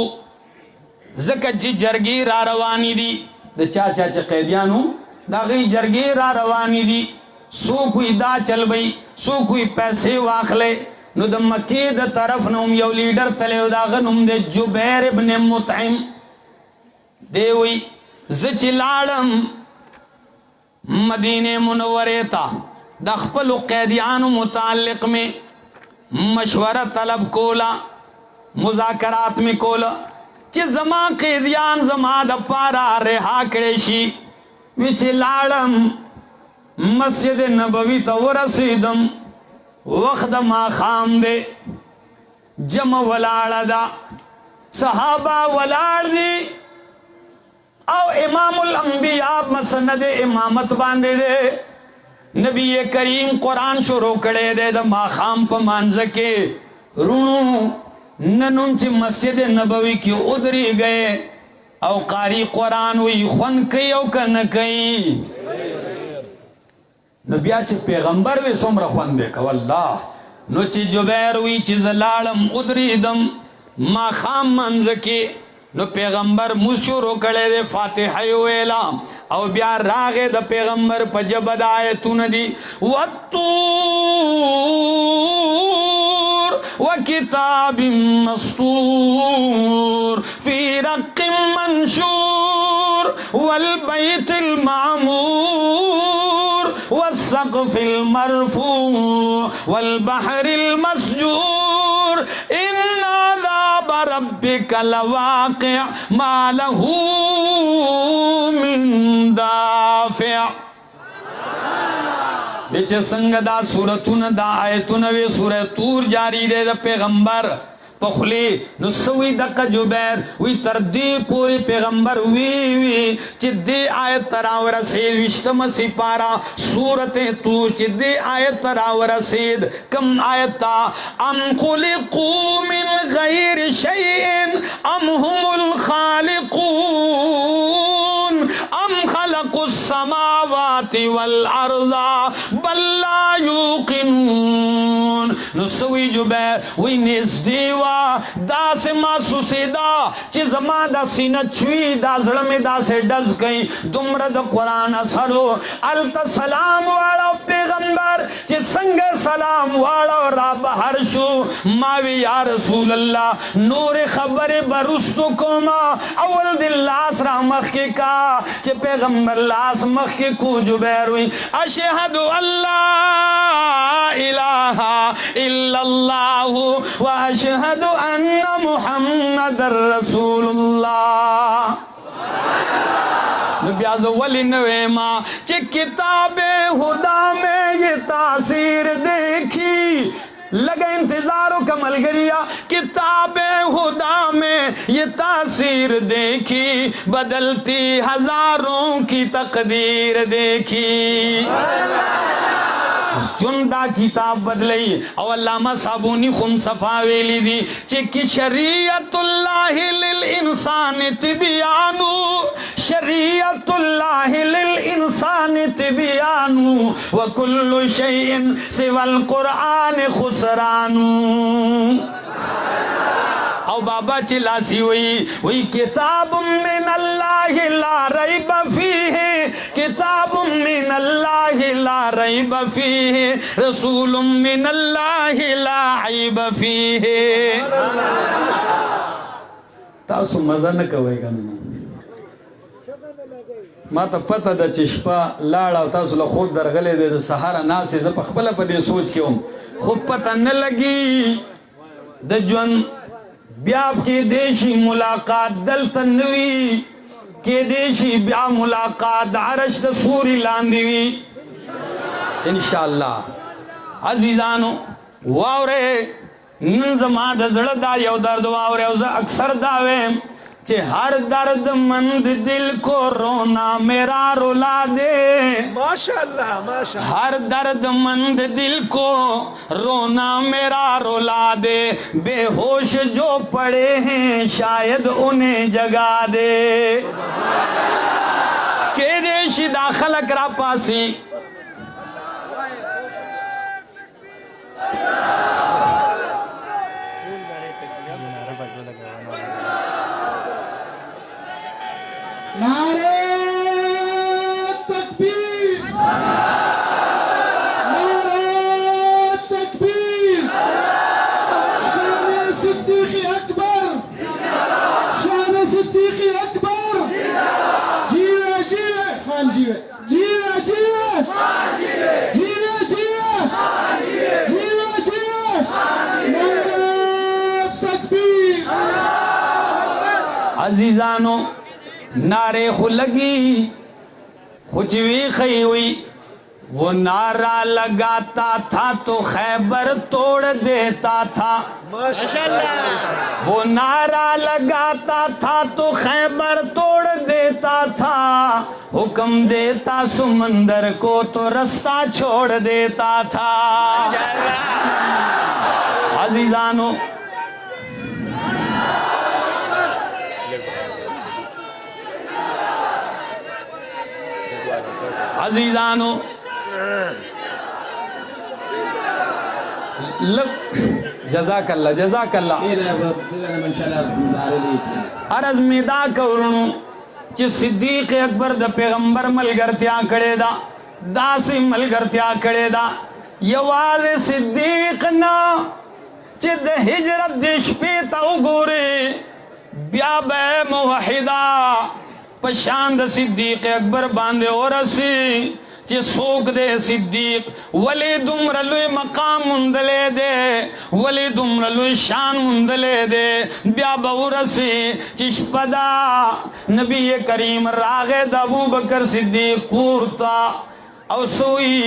زکت جی جرگی را روانی دی دا چاچا چی قیدیانو دا غی جرگی را روانی دی. سو کوئی دا چل بئی سو کوئی پیسے واخلے. نو دا مکی دا طرف نوم یو لیڈر تلے دا غنم دے جبیر ابن مطعم دے وی زچی لاڑم مدینہ منورے تا دا خپل قیدیان متعلق میں مشورہ طلب کولا مذاکرات میں کولا چی زمان قیدیان زمان دا پارا رہا کڑیشی وچی لاڑم مسجد نبوی تا ورسیدم وقت ما خام دے جمع ولاڑ دا صحابہ ولاڑ دی او امام الانبیاء مسند امامت باندے دے. نبی کریم قرآن شروع کرے دے دا ما خام پا مانزکے رونو ننم چی مسجد نبوی کی ادری گئے او قاری قرآن وی خون کئی او کن کئی نبیا چی پیغمبر وی سمر خون بے واللہ. نو چی جبیر وی چی زلالم ادری دم ما خام منزکی نو پیغمبر مشورو کڑے دے فاتحہ ویلا او بیا راغے دا پیغمبر پا جبد آیتون دی والطور وکتاب مسطور فی رق منشور والبیت المعمور والسقف المرفوع والبحر المسجور ان عذاب ربک لواقع ما له من دافع. بیچے سنگ دا سورتون دا آیتون وی سورہ طور جاری دے دا پیغمبر پخلی نسوی دقا جبیر وی تردی پوری پیغمبر وی چی دے آیت تراو رسید وشتم سپارا سورت طور چی دے آیت تراو رسید کم آیت تا ام خلقو من غیر شیئن ام هم الخالقون ام خلقوا السماوات السماوات والارض بل لا یوقنون. نسوی جبیر وی نیز دیوا دا سے محسوسی دا چی زمان دا سینہ چوی دا ظلم دا سے ڈز گئی دمرد قرآن اثرو التا سلام والا پیغمبر چی سنگ سلام والا رب حرشو ماوی یا رسول اللہ نور خبر برستو کوما اول دل لاس را مخ کے کا چی پیغمبر لاس مخ کے کو جبیر ہوئی اشہد اللہ الہ الا اللہ و اشہد ان محمد رسول اللہ. نبی ولی نوے ماں چی کتاب خدا میں یہ تاثیر دیکھی لگا انتظاروں کا ملگریا کتاب خدا میں یہ تاثیر دیکھی بدلتی ہزاروں کی تقدیر دیکھی. چندہ کتاب بدلئی او علامہ صابونی خم صفاویلی دی چکی شریعت اللہ للانسان تبیانو شریعت اللہ للانسان تبیانو وکل شیئن سوى القرآن خسرانو. او بابا چلاسی ہوئی کتاب من اللہ لا ریب فیہ کتاب من اللہ لا ریب فیہ رسول من اللہ لا عیب فیہ. تاسو مزہ نہ کوئی گا ما تا پتہ دا چشپا لاڑا تاسو لخود در غلے دے دا سہارا ناسی زپا خبلا پا دے سوچ کے خوب پتہ نہ لگی دا جون بیاب کے دیشی ملاقات دلتن نوی کے دیشی بیا ملاقات عرش دا سوری لاندیوی انشاءاللہ. عزیزانو واورے ننزمہ دا زڑا یو درد واورے اوزا اکثر داویم چے ہر درد مند دل کو رونا میرا رولا دے ماشاءاللہ ماشاءاللہ. ہر درد مند دل کو رونا میرا رولا دے بے ہوش جو پڑے ہیں شاید انہیں جگا دے. کہ دیشی داخل اکرا پاسی نعرہ تکبیر نعرہ تکبیر شان صدیق اکبر شان صدیق اکبر جیوے جیوے خان جیوے جیوے جیوے جیوے جیوے جیوے جیوے نعرہ تکبیر. عزیزانو نعرے خلگی خوچوی خی ہوئی وہ نعرہ لگاتا تھا تو خیبر توڑ دیتا تھا وہ نعرہ لگاتا تھا تو خیبر توڑ دیتا تھا حکم دیتا سمندر کو تو رستہ چھوڑ دیتا تھا. عزیزانو عزیزانو جزاک اللہ جزاک اللہ. عرض میں دا کرنو چی صدیق اکبر دا پیغمبر ملگرتیا کڑے دا سی ملگرتیا کڑے دا یواز صدیق نا چی دا ہجرت دیش پیتا گورے بیا بے موحدہ پشاند صدیق اکبر باندے اور اسی چی سوک دے صدیق ولی دمرلوی مقام مندلے دے ولی دمرلوی شان مندلے دے بیا باور اسی چشپدا نبی کریم راغد ابو بکر صدیق کورتا او سوئی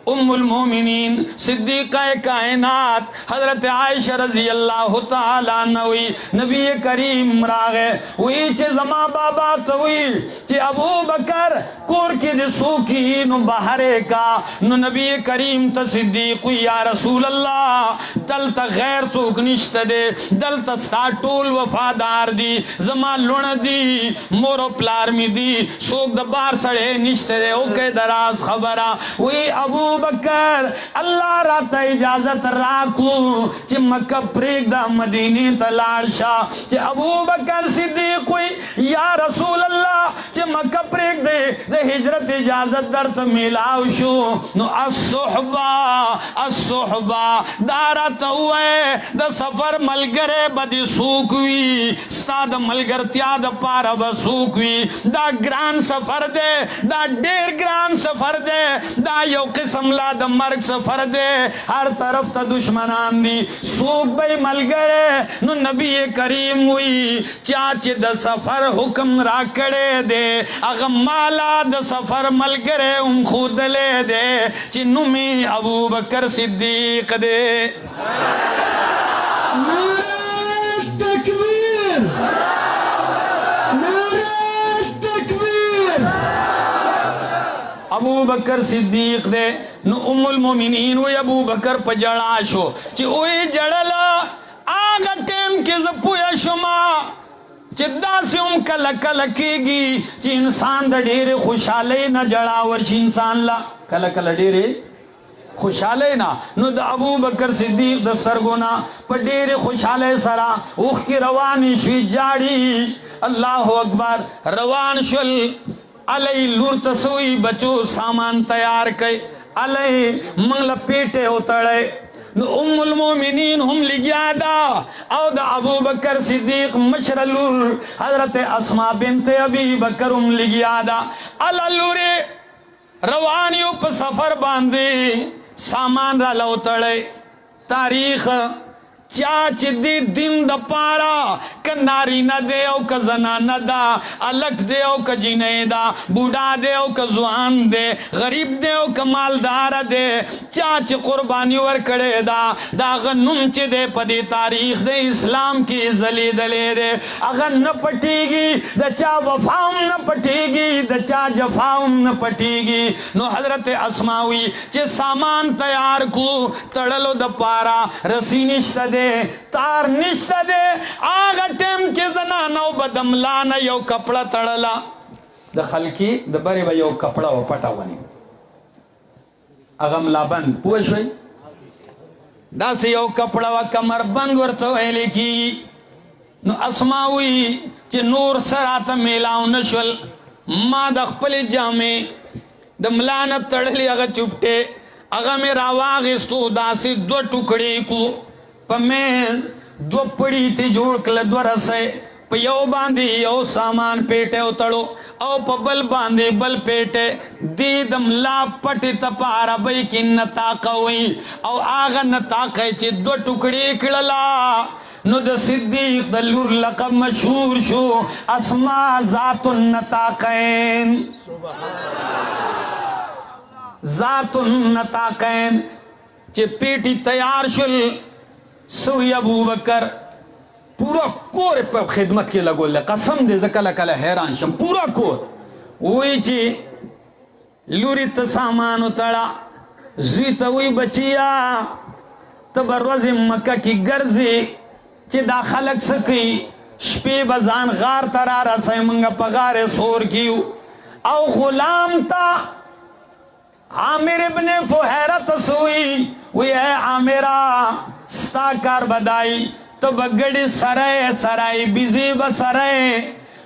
ام المومنین صدیقہ کائنات حضرت عائشہ رضی اللہ تعالیٰ عنہ ہوئی نبی کریم راغے ہوئی چھ زما بابا تو ہوئی چھ ابو بکر کور کی دسو کی نو بہرے کا نو نبی کریم تا صدیق ہوئی یا رسول اللہ دل تا غیر سوک نشت دے دل تا ساٹول وفادار دی زما لون دی مورو پلار می دی سوک دبار سڑے نشت دے اوکے دراز خبرہ ہوئی ابو بکر اللہ راتا اجازت راکو چھ مکہ پریک دا مدینی تلارشا چھ ابو بکر صدیق ہوئی یا رسول اللہ چھ مکہ پریک دے دے ہجرت اجازت در تا ملاو شو نو الصحبہ دارا تاوئے دا سفر ملگرے بدی سوکوی ستا دا ملگر تیا دا پارا بسوکوی دا گران سفر دے دا دیر گران سفر دے دا یو قسم لا دا مرگ سفر دے ہر طرف تا دشمنان دی سوک بھئی ملگرے نو نبی کریم ہوئی چاچ دا سفر حکم را کڑے دے اغم مالا دا سفر ملگرے خود لے دے چنو میں ابو بکر صدیق دے نعرہ تکبیر نعرہ تکبیر ابو بکر صدیق دے نو ام المومنین وی ابو بکر پا جڑا شو چی اوی جڑلا آگا ٹیم کی زپویا شما چی دا سے کلکی گی چی انسان دا ڈیر خوشحالے نہ جڑاور چی انسان لا کلکل ڈیر خوشحالے نا نو دا ابو بکر صدیق دا سرگونا پا ڈیر خوشحالے سرا اوخ کی روانی شوی جاڑی اللہ اکبر روان شل علی لور تسوئی بچو سامان تیار کئی علی منگل پیٹے اتڑے نو ام المومنین ہم لگیا دا او دا ابو بکر صدیق مشرلور حضرت اسما بنت ابی بکر ہم لگیا دا علالورے روانیوں پا سفر باندے سامان را لوتڑے تاریخ چاچ دی دن دا پارا کناری نہ دے او کا زنان دا الک دے او کا جینے دا بوڑا دے او کا زوان دے غریب دے او کا مالدار دے چاچ قربانی ور کڑے دا دا غنم چی دے پدی تاریخ دے اسلام کی زلی دلے دے اگر نہ پٹی گی دا چا وفاؤں نہ پٹی گی دا چا جفاؤں نہ پٹی گی نو حضرت اسماوی چی سامان تیار کو تڑلو دا پارا رسی نشتہ دے تار نشتہ دے آگا ٹیم کے زنانو بدم لانا یو کپڑا تڑلا دا خلکی دا بری با یو کپڑا و پٹا ونی اغم لابند پوش ہوئی دا سے یو کپڑا و کمر بند ورطو ایلے کی نو اسماوی چی نور سراتا میلاو نشول ما دا خپل جامے دا ملانا تڑلی اگا چپٹے اگا میرا واغستو دا سے دو ٹکڑی کو پا میں دو پڑی تی جوڑ کل دو رسے پا یو باندی یو سامان پیٹے اتڑو او پا بل باندی بل پیٹے دیدم لا پٹی تپارا بئی کی نتاقہ ہوئی او آغا نتاقہ چی دو ٹکڑی کڑلا نو دا صدیق دا لور لقب مشہور شو اسما ذات النتاقین ذات النتاقین چی پیٹی تیار شل سوی ابو بکر پورا کور پہ خدمت کے لگو لے قسم دے زکل کل حیران شم پورا کور وہی چی لوری تسامان اتڑا زویتا ہوئی بچیا تبروز مکہ کی گرزی چی دا خلق سکی شپی بزان غار ترارا سے منگا پغار سور کیو او غلام تا عامر ابن فہیرت سوئی وی اے عامرہ ستا کار بدائی تو بگڑی سرائے سرائی بیزی بسرائے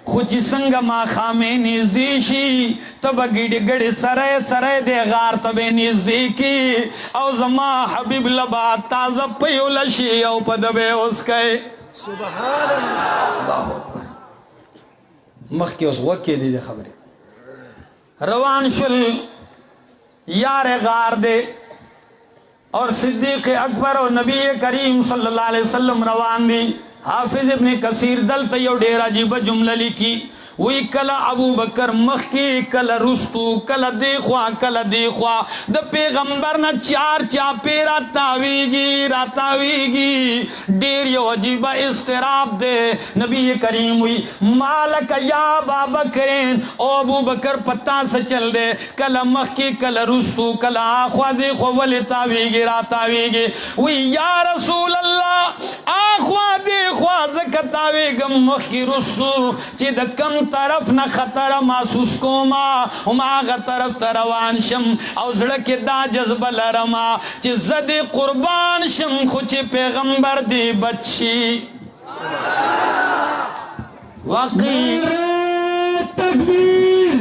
خوچی سنگ ما خامے نزدیشی تو بگڑی گڑی سرائے سرائے دے غار تبے نزدیکی او زما حبیب لبا تازہ پیو لشی او پدبے اس کئے سبحان اللہ مخ کی اس وقت دے خبری روان شل یار غار دے اور صدیق اکبر اور نبی کریم صلی اللہ علیہ وسلم روان دی حافظ ابن کثیر دل تیو ڈیر عجیب جملہ لکھی وی کلا ابو بکر مخی کلا رستو کلا دیخوا کلا دیخوا دا پیغمبر نا چار چاپی راتاویگی دیر یو عجیبہ استراب دے نبی کریم وی مالک یا ابا بکرین او ابو بکر پتا سے چل دے کلا مخی کلا رستو کلا آخوا دیخوا ولی تاویگی راتاویگی وی یا رسول اللہ آخوا دیخوا زکتاویگم مخی رستو چی دا کم طرف نہ خطر محسوس کوما ہم آغا طرف تروان شم او زڑک دا جذب لرما چی زد قربان شم خوچ پیغمبر دی بچی واقعی تکبیر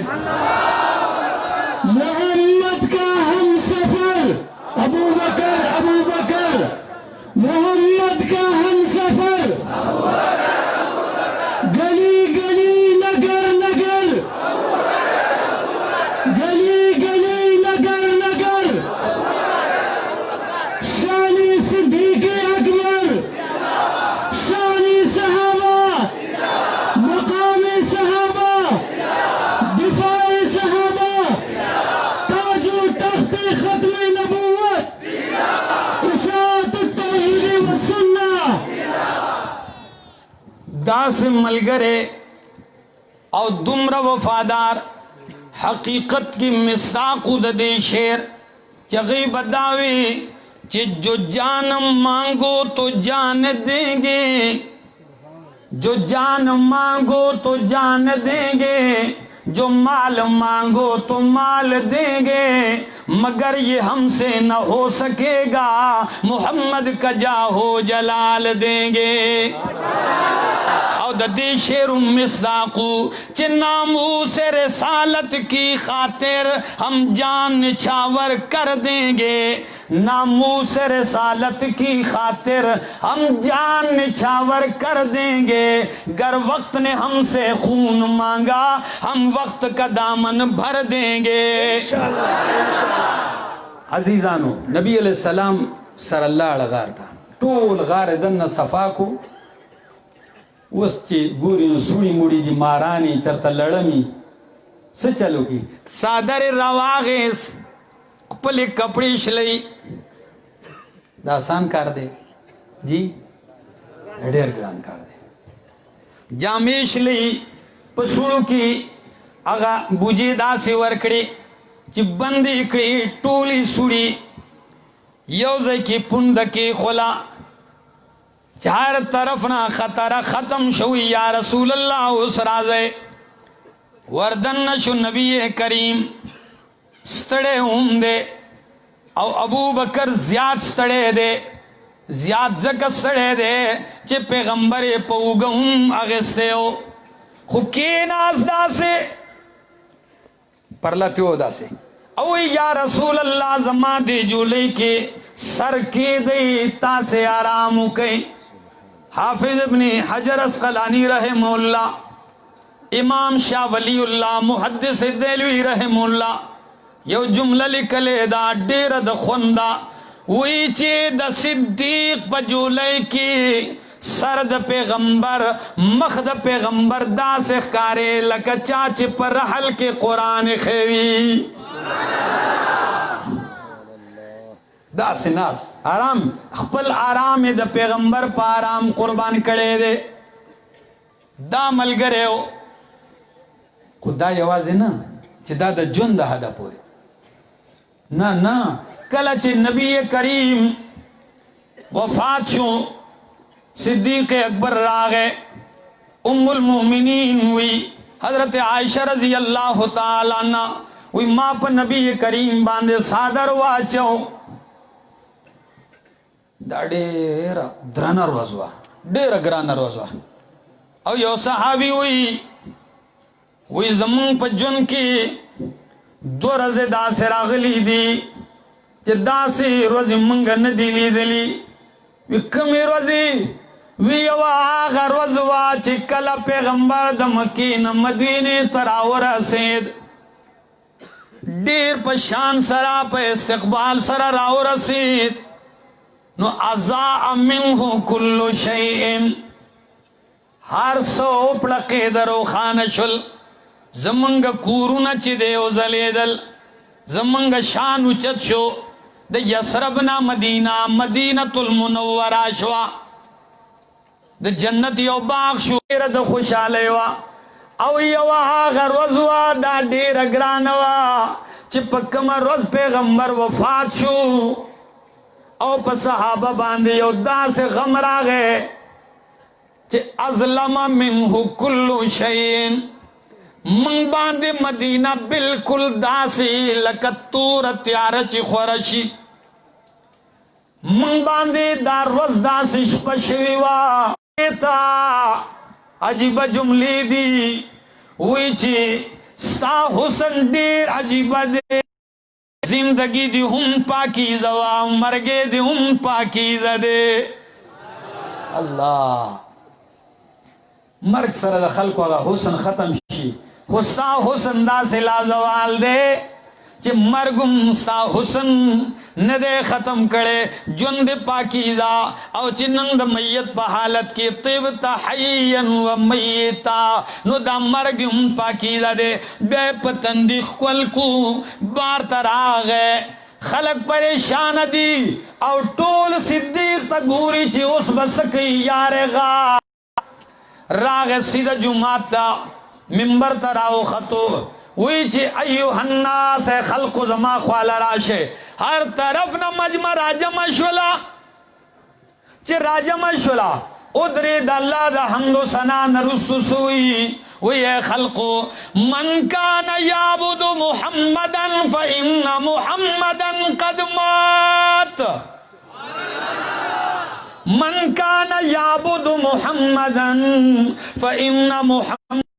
محمد کا ہم سفر ابو بکر محمد کا ہم سفر گلی گلی نگر نگر گلی گلی نگر نگر شانی صدیق اکبر شانی صحابہ مقام صحابہ دفاع صحابہ تاج و تخت ختم نبوت اشاعت التوحید والسنہ دا سے ملگرے او دمر وفادار حقیقت کی مصداق دے شیر چغی بداوی چی جو جانم مانگو تو جان دیں گے جو جان مانگو تو جان دیں گے جو مال مانگو تو مال دیں گے مگر یہ ہم سے نہ ہو سکے گا محمد کا جاہو جلال دیں گے او دا دی شیر مصداقو چی ناموس رسالت کی خاطر ہم جان نچھاور کر دیں گے ناموس رسالت کی خاطر ہم جان نچھاور کر دیں گے گر وقت نے ہم سے خون مانگا ہم وقت کا دامن بھر دیں گے عزیزانو نبی علیہ السلام سر اللہ علیہ غار تھا ٹول غار دن صفا کو اس چی گوری سوڑی موڑی دی مارانی چرتا لڑمی سے چلو کی سادر رواغیس پلی کپڑی شلئی دا آسان کار دے جی ڈیر گران کار دے جامی شلئی پسوڑو کی اگا بوجی دا سی ورکڑی چی بندی کڑی ٹولی سوڑی یوزے کی پند کی خلا چہر طرف نہ خطر ختم شوی یا رسول اللہ اس رازے وردن نشو نبی کریم ستڑے ہوں دے او ابو بکر زیاد ستڑے دے زیاد زکر ستڑے دے چے پیغمبر پوگم اغستے ہو خوکین آزدہ سے پرلتیو دا سے اوی یا رسول اللہ زمان دے جولے کے سر کے دے تا سے آرامو کئی حافظ ابن حجر اسقلانی رحمہ اللہ امام شاہ ولی اللہ محدث دیلوی رحمہ اللہ یو جملہ لکلے دا دیر دا خوندہ وی چی دا صدیق پجولے کی سر دا پیغمبر مخ دا پیغمبر دا سے کارے لکا چاچ پر رحل کے قرآن خیوی دا سے ناس آرام خپل آرام دا پیغمبر پا آرام قربان کڑے دے دا ملگرے ہو خدا یوازی نا چی دا دا جن دا حدا پوری نا کلا چی نبی کریم وفات شو صدیق اکبر راغے ام المومنین ہوئی حضرت عائشہ رضی اللہ تعالیٰ عنہ وی ماں پا نبی کریم باندے صادر واچو دا ڈیرہ درانر وزوا ڈیرہ گرانر وزوا او یو صحابی وی زمان پا جن کی دو رز دا سے راغلی دی چی دا سی روزی منگا ندیلی دلی وی کمی روزی وی یو آغا روزوا چی کلا پیغمبر دا مکین مدینی تراور سید دیر پا شان سرا پا استقبال سرا راور سید نو ازاء منہ کل شیئن هر سو پړقې د روښانه شول زمونږ کورونه چې دی وځلېدل زمونږ شان اوچت شو د یثرب نه مدینه مدینة المنوره شوه د جنت یو باغ شو ډېره د خوشحالۍ وه او یوه هغه ورځ وه دا ډېره ګرانه وه چې په کومه ورځ پیغمبر وفات شو او په صحابه باندې یو داسې غم راغی چې ازلم منه کل شیء من باندې مدینه بالکل داسې لکه توره تیاره چې خوره شي من باندې دا ورځ داسې شپه شوې وه عجیبه جملې دي وی چې ستا حسن ډېر عجیبه دی زندگی دی هم پاکیزه وا مرګ دی هم پاکیزه دی الله مرګ سره د خلکو هغه حسن ختم شي خو ستا حسن داسې لازوال دی چې مرګ هم ستا حسن نه دی ختم کړی ژوند پاکیزه او چې نن د میت په حالت کې طبت حیا و میتا نو دا مرګ هم پاکیزه دی بیا یې په تندي ښکل کو بار ته راغی خلق پریشان دي او ټول صدیق ته ګوري چې اوس به څه کوي یارغه راغی سیده جمعات ته منبر ته راوختو وی چې ایها الناس خلق زما خواله راشه ہر طرف نہ مجمع راجم شولا چی راجم شولا ادری دا اللہ دا حمد و ثنا نرسو سوئی وی خلقو من کان یعبد محمدا فإن محمدا قد مات من کان یعبد محمدا فإن محمدا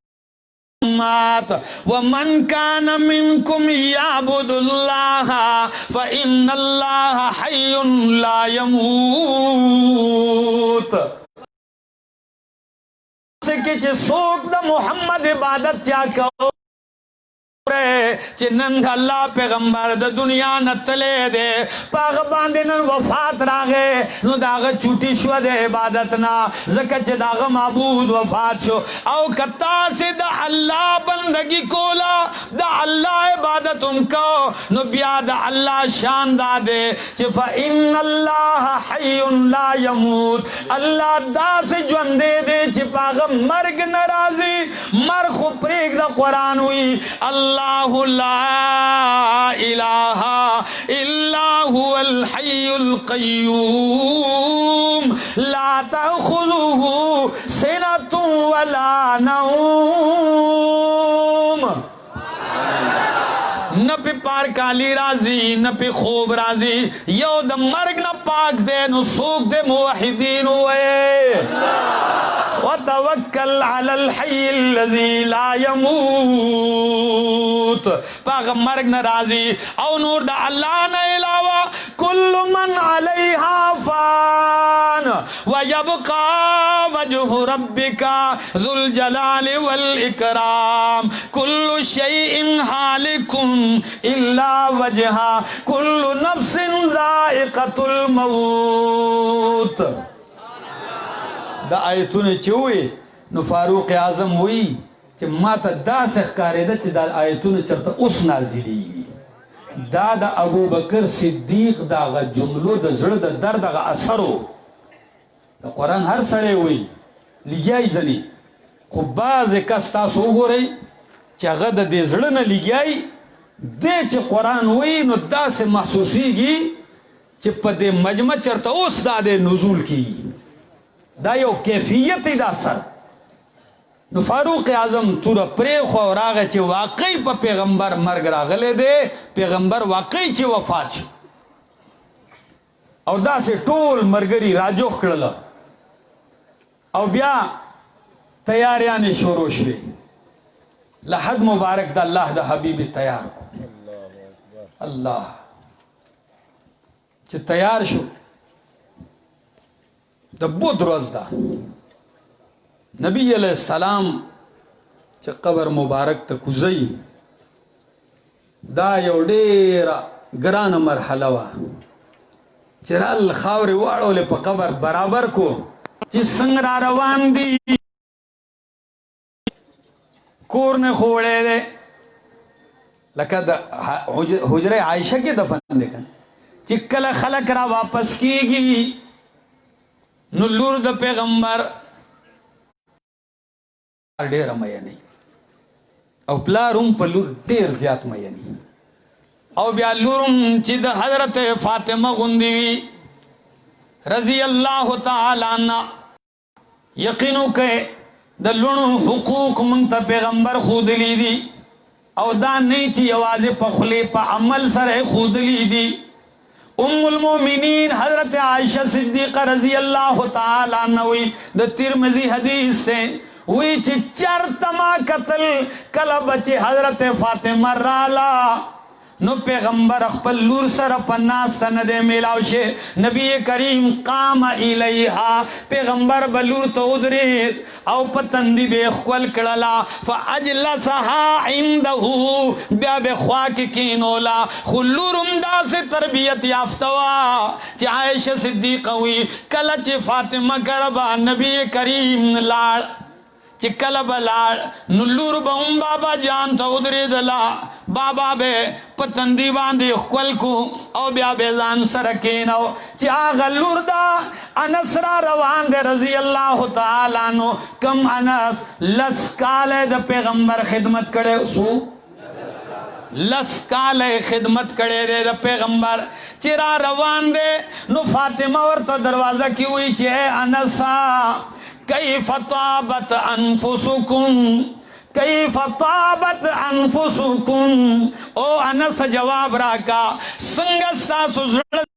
مات ومن كان منكم يعبد الله فإن الله حي لا يموت کہ سوک دا محمد عبادت کیا کرو چنن اللہ پیغمبر دا دنیا نتلے دے پاغ باندنن وفات راگے نو داغ چوٹی شو دے عبادتنا زکچ داغ معبود وفات شو او کتا سے دا اللہ بندگی کولا دا اللہ عبادت ان کو نو بیا دا اللہ شان دا دے چی فَإِنَّ اللَّهَ حَيٌّ لَا يَمُوت اللہ دا سے جوندے دے چی پاغ مرگ نرازی مرخ پریک دا قرآن ہوئی اللہ لا الہ الا هو الحی القیوم لا تأخذه سنة ولا نوم نہ پہ پار کالی رازی نہ پہ خوب رازی یو دا مرگ نہ پاک دے نو سوک دے موحدین ہوئے وتوکل علی الحی الذی لا یموت پاک مرگ نہ رازی او نور دا اللہ نہ علاوہ کل من علیہا فان ویبقا وجہ ربکا ذو الجلال والاکرام کل شیء حالکم الا وجہا کل نفس ذائقۃ الموت دا آیتون چوئی نو فاروق اعظم ہوئی کہ ما تا دا سخکاری دا چی دا آیتون چرتا اس نازلی دا ابو بکر صدیق دا غا جملو دا زرد درد غا اثرو دا قرآن ہر سڑے ہوئی لگیائی زنی خب باز کس تاسو گو رئی چی غا دا دے زرن لگیائی دے چی قرآن ہوئی نو دا سے محسوسی گی چی پا دے مجمع چرتا اس دا دے نزول کی دا یو کیفیت دا سر نو فاروق اعظم تورا پریخو اور آگے چی واقعی پا پیغمبر مرگ راغلے دے پیغمبر واقعی چی وفات شو او دا سے ټول مرگری راجوخ کرلا او بیا تیاریانی شروع شوی لحد مبارک دا اللہ دا حبیب تیار کو اللہ چی تیار شو دا بود روز دا نبی علیہ السلام چی قبر مبارک تا کزئی دا یو ډیره گران مرحله وا چرال خاوري واړو له په قبر برابر کو چې څنګه روان دي کور نے خوڑے دے لکہ حجر عائشہ کی دفن دیکھن چکل خلق را واپس کی گی نو لور دا پیغمبر دیر میانی او پلارم پا لور دیر زیاد میانی او بیا لورم چی دا حضرت فاطمہ غندی رضی اللہ تعالی عنہ یقینو کہ دا لونو حقوق منتا پیغمبر خود لی دی او دا نہیں چی یواز پا خلی پا عمل سر خود لی دی ام المومنین حضرت عائشہ صدیقہ رضی اللہ تعالی عنہ وی دا ترمذی حدیث تے وی چی چر تما قتل کلب چی حضرت فاطمہ رالا نو پیغمبر اخپل لور سر پناس سندے ملاوشے نبی کریم قام الیہا پیغمبر بلور تو ادرید او پتندی بے خول کڑلا فاجلسہا عندہو بیا بے خواک کینولا خلور امدہ سے تربیت یافتوا چی عائشہ صدیقہ ہوئی کلچ فاطمہ کربا نبی کریم لاڑ چکل بلاڑ نلور با ام بابا جان تا ادری دلا بابا بے پتندی باندی خول کو او بیا بے زان سرکینو چی آغا لور دا انس را روان دے رضی اللہ تعالی عنہ کم انس لس کالے دا پیغمبر خدمت کرے سو لس کالے خدمت کرے دے دا پیغمبر چرا روان دے نو فاطمہ ورطا دروازہ کی ہوئی چی اے انسا کیف طابت انفسکم کیف طابت انفسکم او انس جواب راکا سنگستا سزرد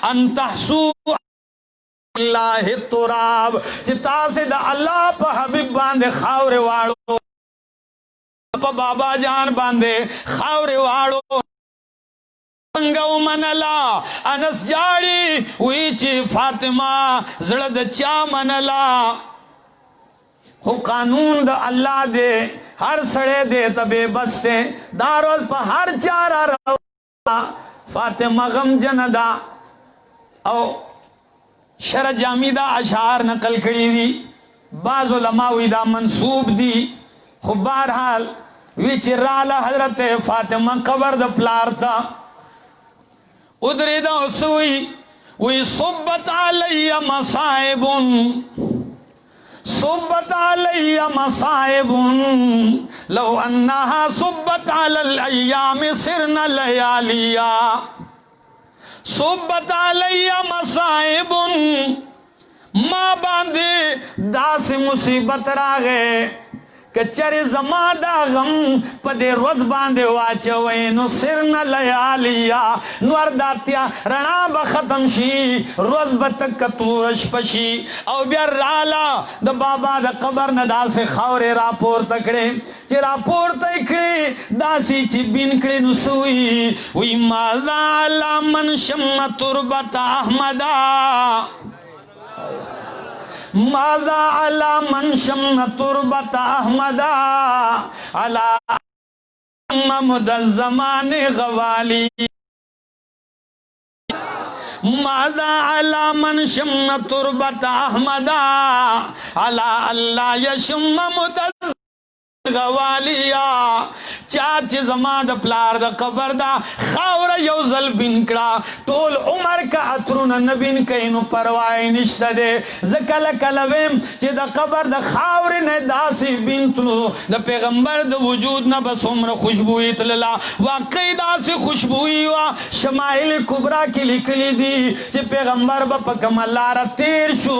ان تحسو اللہ التراب چتا سے دا اللہ پا حبیب باندے خاور وارو پا بابا جان باندے خاور وارو سنگو منلا انس جاڑی ویچی فاطمہ زڑد چا منلا خو قانون دا اللہ دے ہر سڑے دے تبے بستے داروز پا ہر چارہ رہا فاطمہ غم جندہ او شرع جامی دا اشعار نقل کری دی بعض علماء دا منصوب دی خو بہرحال ویچی رالا حضرت فاطمہ قبر دا پلارتا ادری دا سوئی وی صبت علی مصائب صبت علی مصائب لو انہا صبت علی الایام سرن لیالیا صبت علی مصائب ماں باندے دا سے مصیبت راگے کہ چر زمان دا غم پدے روز باندے واچوئے نو سرن لیالیا نور داتیا رنا با ختم شی روز بتک کتورش پشی او بیار رالا دا بابا دا قبر ندا سے خورے راپور تکڑے چی راپور تکڑے دا سی چی بین کڑے نسوئی وی مازا علا من شم تربت احمدا ماذا علا من شم تربت احمدا علا مد الزمان غوالی ماذا علا من شم تربت احمدا علا اللہ یشم مد غوالیا چاچ زمان دا پلار دا قبر دا خاور یوزل بنکڑا طول عمر کا عطرون نبین کئینو پروائی نشتا دے زکل کلویم چی دا قبر دا خاور نے دا سی بنتلو دا پیغمبر دا وجود نا بس عمر خوشبوئی تللا واقعی دا سی خوشبوئی وا شمائل کبرا کی لکلی دی چی پیغمبر با پکم اللہ را تیر شو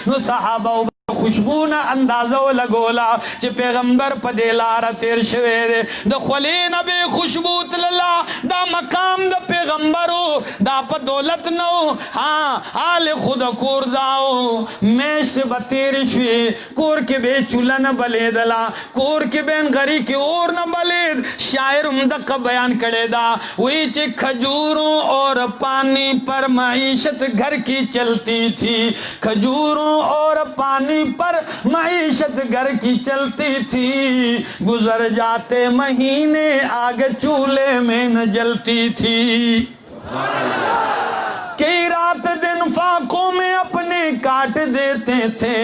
نو صحابہ خوشبونا اندازو لگولا چی پیغمبر پا دیلارا تیر شوے دے دا خولین بے خوشبوت للا دا مقام دا پیغمبرو دا پا دولت نو ہاں آل خود کور داو میشت با تیر شوے کور کے بے چولن بلے دلا کور کے بین غری کے اور نہ بلید شاعر امدق بیان کرے دا وہی چی کھجوروں اور پانی پر معیشت گھر کی چلتی تھی کھجوروں اور پانی پر معیشت گھر کی چلتی تھی گزر جاتے مہینے آگ چولے میں نہ جلتی تھی کئی رات دن آنکھوں میں اپنے کاٹ دیتے تھے،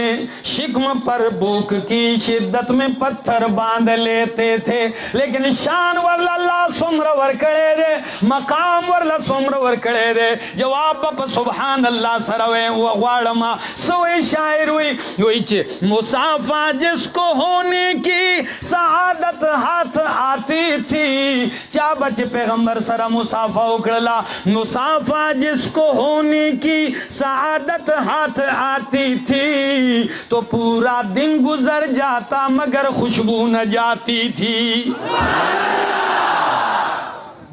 شکم پر بھوک کی شدت میں پتھر باندھ لیتے تھے، لیکن شان ورل اللہ سمر ور کڑے دے، مقام ورل سمر ور کڑے دے، جواب باپ سبحان اللہ سروے وغوارما سوئے شاعر ہوئی چھے مسافہ جس کو ہونے کی سعادت ہاتھ آتی تھی، چا بچ پیغمبر سرا مسافہ اکڑلا، مسافہ جس کو ہونے کی سعادت ہاتھ آتی تھی تو پورا دن گزر جاتا مگر خوشبو نہ جاتی تھی۔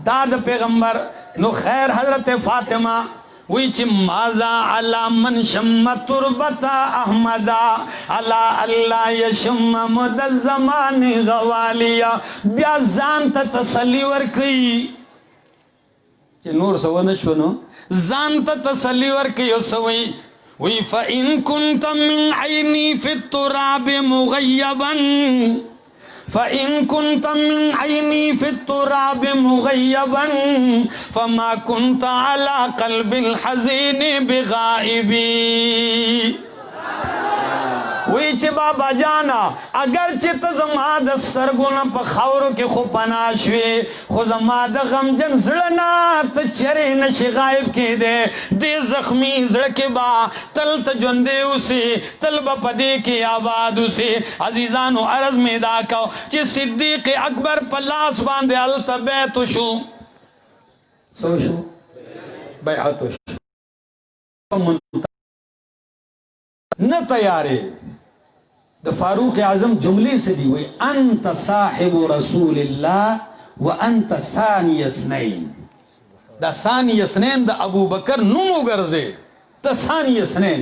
داد پیغمبر نو خیر حضرت فاطمہ ویچ مازا علا من شم تربتا احمدا علا اللہ یشم مد الزمان غوالیا، بیا زانتا تسلی ورکی چی نور سو نشونو، زانتا تسلی ورکی سوئی وی فَإِن كُنْتَ مِنْ عَيْنِي فِي التُّرَابِ مُغَيَّبًا فَإِن كُنْتَ مِنْ عَيْنِي فِي التُّرَابِ مُغَيَّبًا فَمَا كُنْتَ عَلَى قَلْبِ الْحَزِينِ بِغَائِبِي۔ وی چی بابا جانا اگر چی تزما دسترگونا پا خورو کی خو پناشوی خو زما دا غم جن زڑنا تا چرے نشی غائب کی دے، دے زخمی زڑکی با تل تا جندے اسی تل با پدے کی آباد اسی۔ عزیزانو عرض میں دا کہو چی صدیق اکبر پلاس باندے علتا بیتو شو سو شو بیعتو شو نہ تیارے دا فاروق اعظم جملے سے دی ہوئی انت صاحب رسول اللہ وانت ثانی اثنین، دا ثانی اثنین دا ابو بکر نمو گرزے تا ثانی اثنین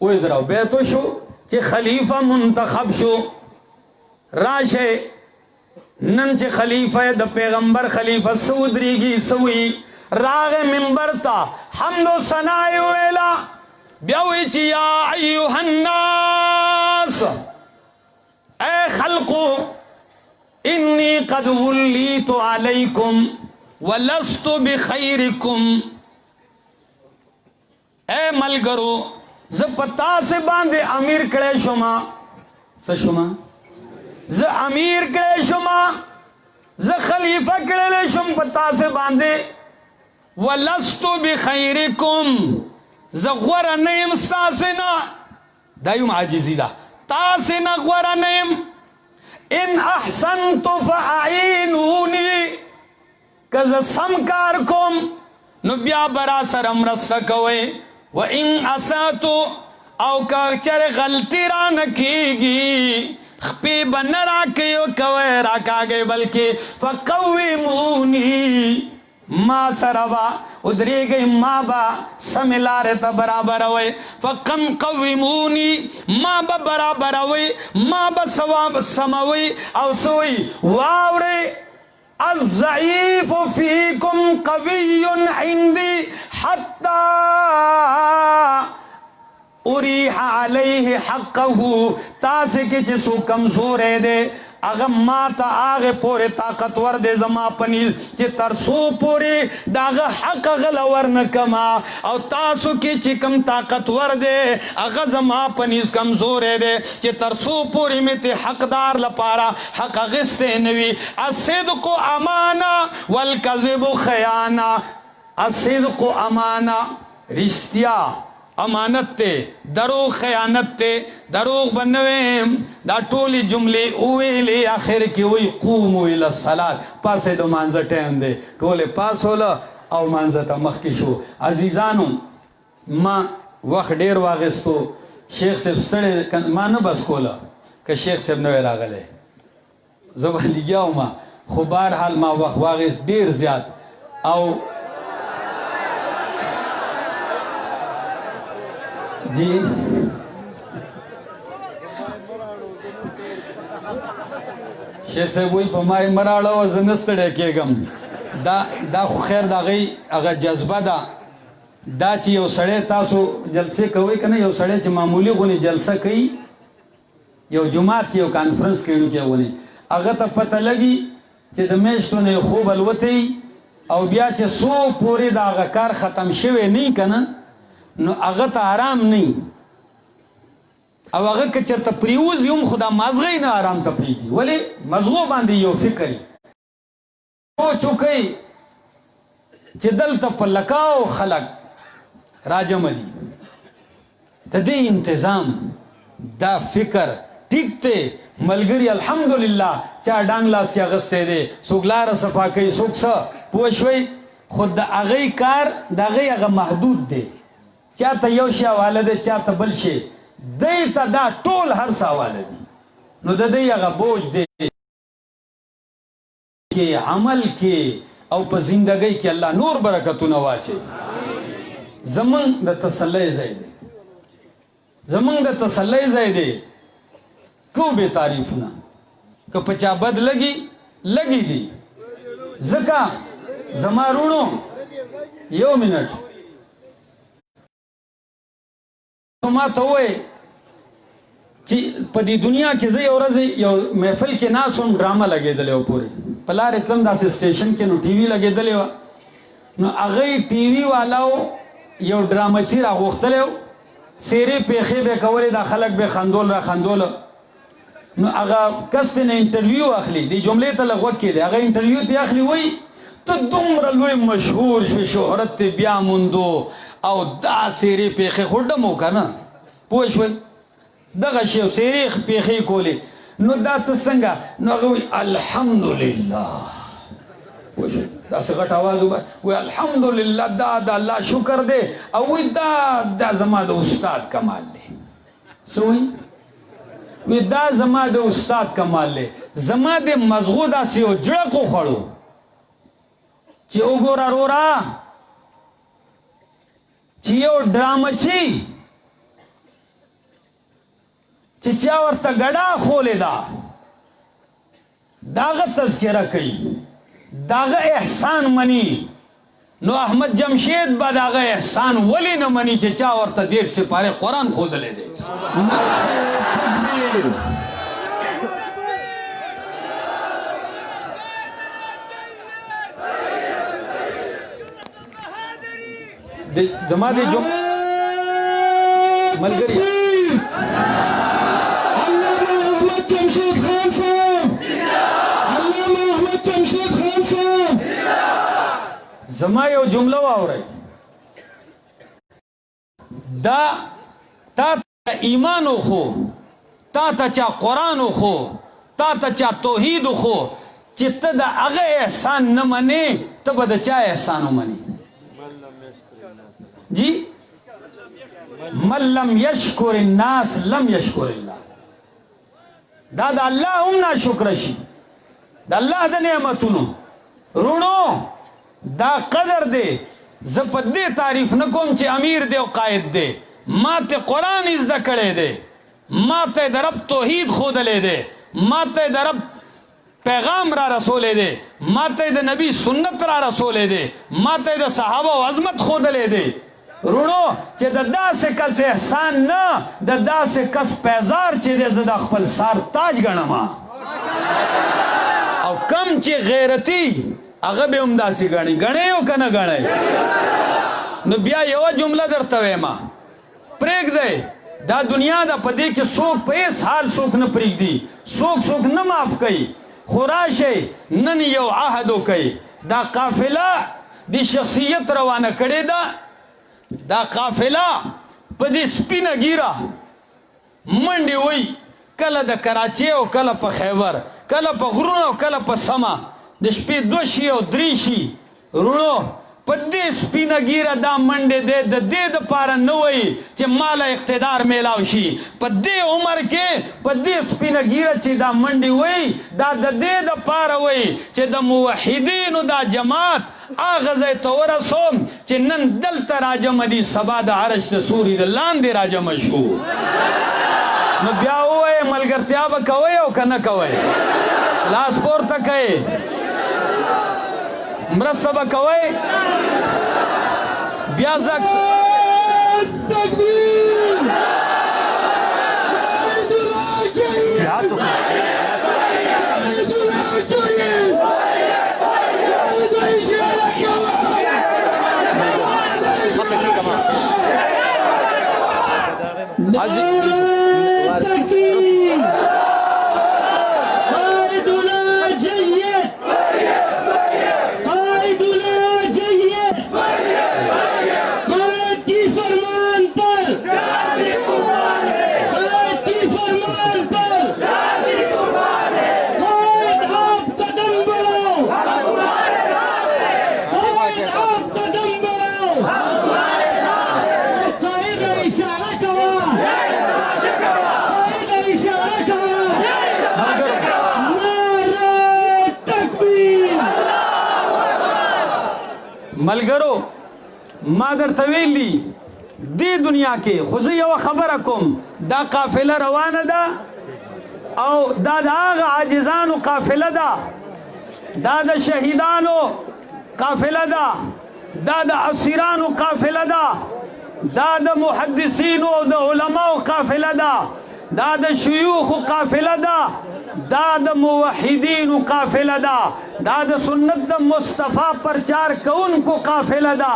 وہ ادھراؤ بیتو شو چی خلیفہ منتخب شو راشے نن چی خلیفہ دا پیغمبر خلیفہ سودری گی سوئی راغ منبر تا حمد و ثنائی ویلا بیاوی چی یا ایوہ الناس اے خلقو انی قد ولیت علیکم ولست بخیرکم، اے ملگرو زپتا سے باندے امیر کڑے شما سشما ز امیر کڑے شما ز خلیفہ کڑے لے شم پتا سے باندے ولست بخیرکم زغورا نیم ستاسنا دائیوم عاجزی دا تاسنا غورا نیم ان احسنتو فاعینونی کز سمکار کم نبیا برا سر امرستا کوئے و ان اساتو او کچر غلطی را نکی گی خپی بن راکیو کوئے راکا گئے بلکہ فقویمونی ما سربا ادری گئی ما با سملارے تا برابر ہوئے فقم قویمونی ما با برابر ہوئے ما با سواب سموئی او سوئی واورے الضعیف فیکم قوی عندی حتی اریح علیہ حقہو تاسے کے چسو کمزورے دے اگر ماتا آگے پورے طاقتور دے زما پنیز چی ترسو پورے داغا حق غلور نکما او تاسو کی چی کم طاقتور دے اگر زما پنیز کمزورے دے چی ترسو پورے میں تے حق دار لپارا حق غستے نوی الصدق امانہ والکذب خیانہ، الصدق امانہ رشتیا امانت تے، دروغ خیانت تے، دروغ بنویم دا ٹولی جملے اوے لے آخر کی وی قومو الى الصلاة پاسے دو مانزہ ٹیم دے ٹولے پاس ہولا او مانزہ تا مخکشو۔ عزیزانو ما وقت دیر واغستو شیخ صاحب ستڑے ما نبس کولا کہ شیخ صاحب نوے راغلے زبان لگیاو ما خوبار حال ما وقت واغست دیر زیاد او جی شیخ صاحب وی پا مائی مرالا و زنستڑے کے گم دا خیر دا غی اگا جذبہ دا چی یو سڑے تاسو جلسے کوئی کنا یو سڑے چی معمولی غنی جلسہ کئی یو جماعت کی یو کانفرنس کیڑو کیا غنی اگا تا پتہ لگی چی دمیشتو نے خوب الوتی او بیا چې سو پورې دا هغه کار ختم شوی نه کنه نو هغه ته آرام نه او هغه که چېرته پریوځي هم خو دا مازغه نه آرام ته پرېږدي ولې مزغو باندې یو فکر سوچ وکئ چې دلته په لکاو خلک راجمع دي د دې انتظام دا فکر ټیک دی ملګري الحمدلله چا ډانګ لاس کې اغستی دی څوک لاره صفا کوي څوک څه پوه شوئ خو د هغې کار د هغې هغه محدود دی چاته یو شی حواله دی چاته بل شی دی ته دا ټول هر څه حواله دي نو د دی هغه بوج دی کې عمل کې او په زندګۍ کې الله نور برکتونه واچي زمونږ د تسلی ځای دی زمونږ د تسلی ځای دی کو بے تعریفونه که په چا بد لګي دي ځکه زما رونو یو منټ ما ته ووایې چې په دې دنیا کې زه یو ورځ یو محفل کې ناست وم ډرامه لګېدلې وه پورې په لارې تلم داسې سټیشن کې نو ټي وي لګېدلې وه نو هغې ټي وي والاو یو ډرامچي راغوښتلی و څېرې پیښې به یې کولې دا خلک به یې خندول را خندوله نو هغه کس ته نه انټرویو اخلي دې جملې ته لږ غوږ کېدی هغه انټرویو ته اخلي وایي ته دومره لوی مشهور شوې شهرت ته بیا موندو او دا څېرې پیښې خو ډم و که نه پوه شول دغه شی څېرې پیښې کولې نو دا ته څنګه نو هغه وایي الحمدلله پوه شول داسې غټ اواز وایي الحمدلله دا د الله شکر دی او وایي دا زما د استاد کمال دی څه وایي وی دا زما د استاد کمال دی زما د مزغو داسې یو جړق وخوړو چې وګوره رورا چې یو ډرامچي چې چا ورته ګډا خولې ده داغه تذکره کوي داغه احسان مني نو احمد جمشید به داغه احسان ولې نه مني چې چا ورته دیر سپاره قرآن ښودلی دی زما د ملګري علامہ احمد جمشید خان صاحب علامہ احمد جمشید خان صاحب زما یو جمله واورئ دا تا ایمان خو تا ته چا قرآن خو تا ته چا توحید خو چې ته د هغه احسان نه منې ته به د چا احسان ومنې جی من لم یشکر الناس لم یشکر الله دا د الله هم ناشکره شي د الله د نعمتونو رونو دا قدر دی زه په دې تعریف نه کوم چې امیر دی او قائد دی ما ته قرآن زده کړی دی ما ته د رب توحید ښودلی دی ما ته د رب پیغام را رسولی دی ما ته د نبی سنت را رسولی دی ما ته د صحابه و عظمت ښودلی دی رونو چې د داسې کس احسان نه د داسې کس پیزار چې دی زه د خپل سار تاج ګڼم او کم چې غیرتي هغه به هم داسې ګڼي ګڼئ او که نه ګڼئ نو بیا یوه جمله درته وایم پرېږدئ دا دنیا ده په دې کې څوک په هېڅ حال څوک نه پرېږدي څوک نه معاف کوي خو راشئ نن یو عهد وکئ دا قافله د شخصیت روانه کړې ده دا قافله په دې سپینه ګیره منډې وایي کله د کراچۍ او کله په خیبر کله په غرونو او کله په سمه د شپې 2 شي او 3 شي رونو په دې سپینه ګیره دا منډې دی د دې دپاره نه وایي چې ماله اقتدار میلاو شي په دې عمر کې په دې سپینه ګیره چې دا منډې وایي دا د دې دپاره وایي چې د موحدینو دا جماعت هغه ځای ته ورسوم چې نن دلته راجمع دي سبا د عرش د سوري د لاندې راجمع شو نو بیا ووایې ملګرتیا به کوئ او که نه کوئ لاس پورته کوئ مرسته به کوئ بیا زک تکبیر نعرہ تکبیر قائدنا جید قائدنا جید قائد کی فرمان پر قائد کی فرمان پر قائد آپ قدم بڑھاؤ قائد آپ قدم بڑھاؤ قائد اشارہ کرو قائد اشارہ کرو نعرہ تکبیر ملګرو ما درته ویلي دې دنیا کې خو زه یوه خبره کوم دا قافله روانه ده او دا د هغه عاجزانو قافله ده دا د شهیدانو قافله ده دا د اسیرانو قافله ده دا د محدثینو او د علماو قافله ده دا د شیوخو قافله ده دا د موحدینو قافله ده دا د سنت د مصطفی پرچار کوونکو قافله ده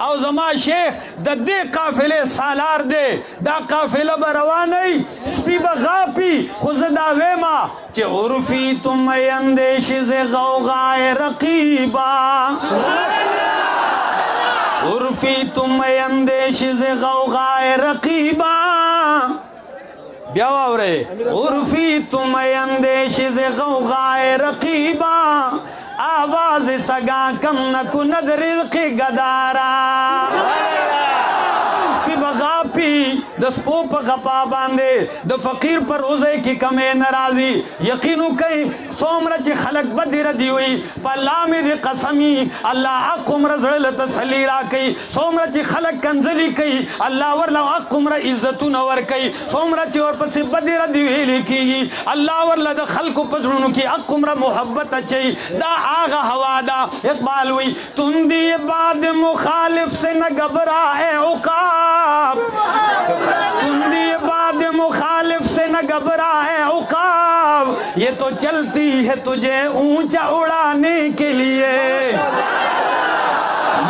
او زما شیخ د دې قافلې سالار دی دا قافله به روانه سپي به غاپي خو زه دا ویمه چې عرفي تم اندیش ز غوغای رقیبا عرفی تم اندیش ز غوغای رقیبا بیاو رے عرفی تم اندیش ز غوغای رقیبا آواز سگا کم نکو ند رزق گدارا سپی بغاپی دس پو پا غپا باندے د فقیر پر روزے کی کمے نرازی یقینو کئی سومرا چی خلق بدی ردی ہوئی پا اللہ میں دی قسمی اللہ حق عمر زڑل تسلی را کئی سومرا چی خلق کنزلی کئی اللہ ورلہ حق عمر عزتو نور کئی سومرا چی اور پسی بدی ردی ہوئی کی اللہ ورلہ دا خلق پزرونو کی حق عمر محبت اچھئی دا آغا ہوا دا اقبال ہوئی تندی بعد مخالف سے نہ گھبرائے عقاب تندی بعد مخالف سے نہ گھبرائے عقاب یہ تو چلتی ہے تجھے اونچا اڑانے کے لیے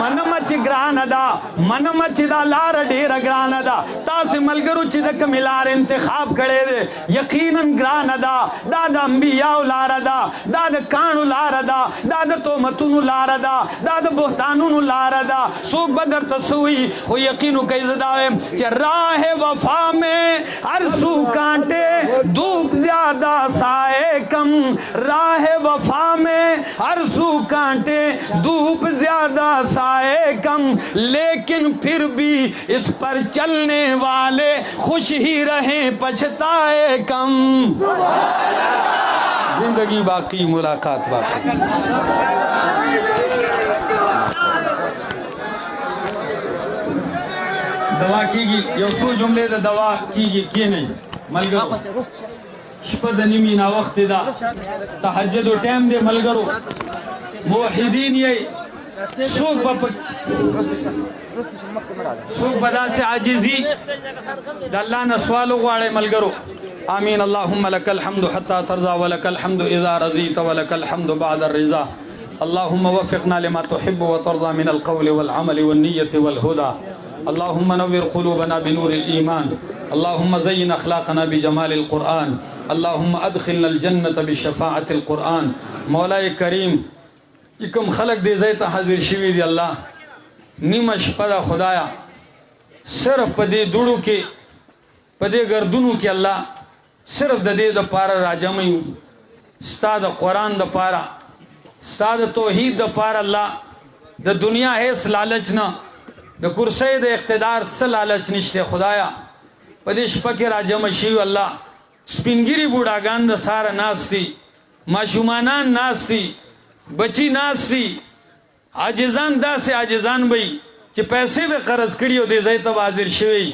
من مچ گران دا من مچ دا لار ډیر گران دا تاسو ملګرو چې د کملار انتخاب کړي دي یقینا گران دا دا د انبیاء لار دا دا د کانو لار دا دا د تومتونو لار دا دا د بهتانونو لار دا سوق بدر تسوی خو یقینو کوي زدا چې راہ وفا میں ہر سو کانٹے دھوپ زیادہ سائے کم راہ وفا میں ہر سو کانٹے دھوپ زیادہ سائے کم لیکن پھر بھی اس پر چلنے والے خوش ہی رہیں پچھتائے کم زندگی باقی ملاقات باقی دوا کی گی یو سو جملے دا دوا کی گی کی نہیں ملگرو شپد نیمی نا وقت دا تحجد و ٹیم دے ملگرو موحدین یہ سوک بدا سے عاجزی دا اللہ نے سوالو غاڑے ملگرو آمین اللہم لک الحمد حتی ترضا ولک الحمد اذا رضیت ولک الحمد بعد الرضا اللہم وفقنا لما تحب وترضى من القول والعمل والنية والهدى اللہم نور قلوبنا بنور الإيمان اللہم زین اخلاقنا بجمال القرآن اللہم ادخلنا الجنة بشفاعة القرآن مولا کریم کم خلق دے زیتا حضر شوی دی اللہ نیمش پدا خدایا صرف پدے دوڑو کے پدے گردنو کے اللہ صرف دے دا پارا راجمیو ستا دا قرآن دا پارا ستا دا توحید دا پارا اللہ دا دنیا ہے اس لالچنا دا کرسی دا اقتدار سے لالچ نشتے خدایا پدے شپا کے راجم شیو اللہ سپنگیری بوڑاگان دا سارا ناس تھی معشومانان ناس تھی بچی ناس تھی عاجزان دا سے عاجزان بھئی چی پیسے بے قرض کریو دے زیتا بازر شوئی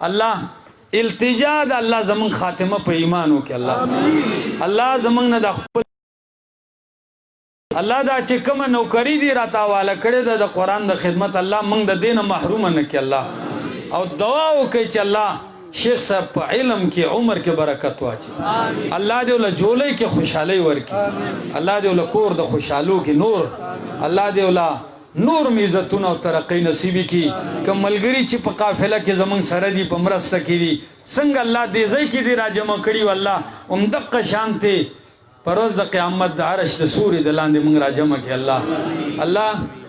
اللہ التجا دا اللہ زمان خاتمہ پہ ایمانو کہ اللہ اللہ زمان دا اللہ دا چی کم نوکری دی راتا والا کڑے دا قرآن دا خدمت اللہ منگ دا دین محروم نکی اللہ او دعاو کئی چی اللہ شیخ صاحب پا علم کی عمر کی برکت واچی اللہ دے اولا جولے کی خوشحالی ورکی اللہ دے اولا کور دا خوشحالو کی نور اللہ دے اولا نور عزتونه او ترقی نصیبی کی که ملګری چې په قافله کې زمونږ سره دي په مرسته کې دي څنګه الله دې ځای کې دې راجمع کړي والله همدقه شانتې په ورځ د قیامت د عرش د سوري د لاندې موږ راجمع کړي الله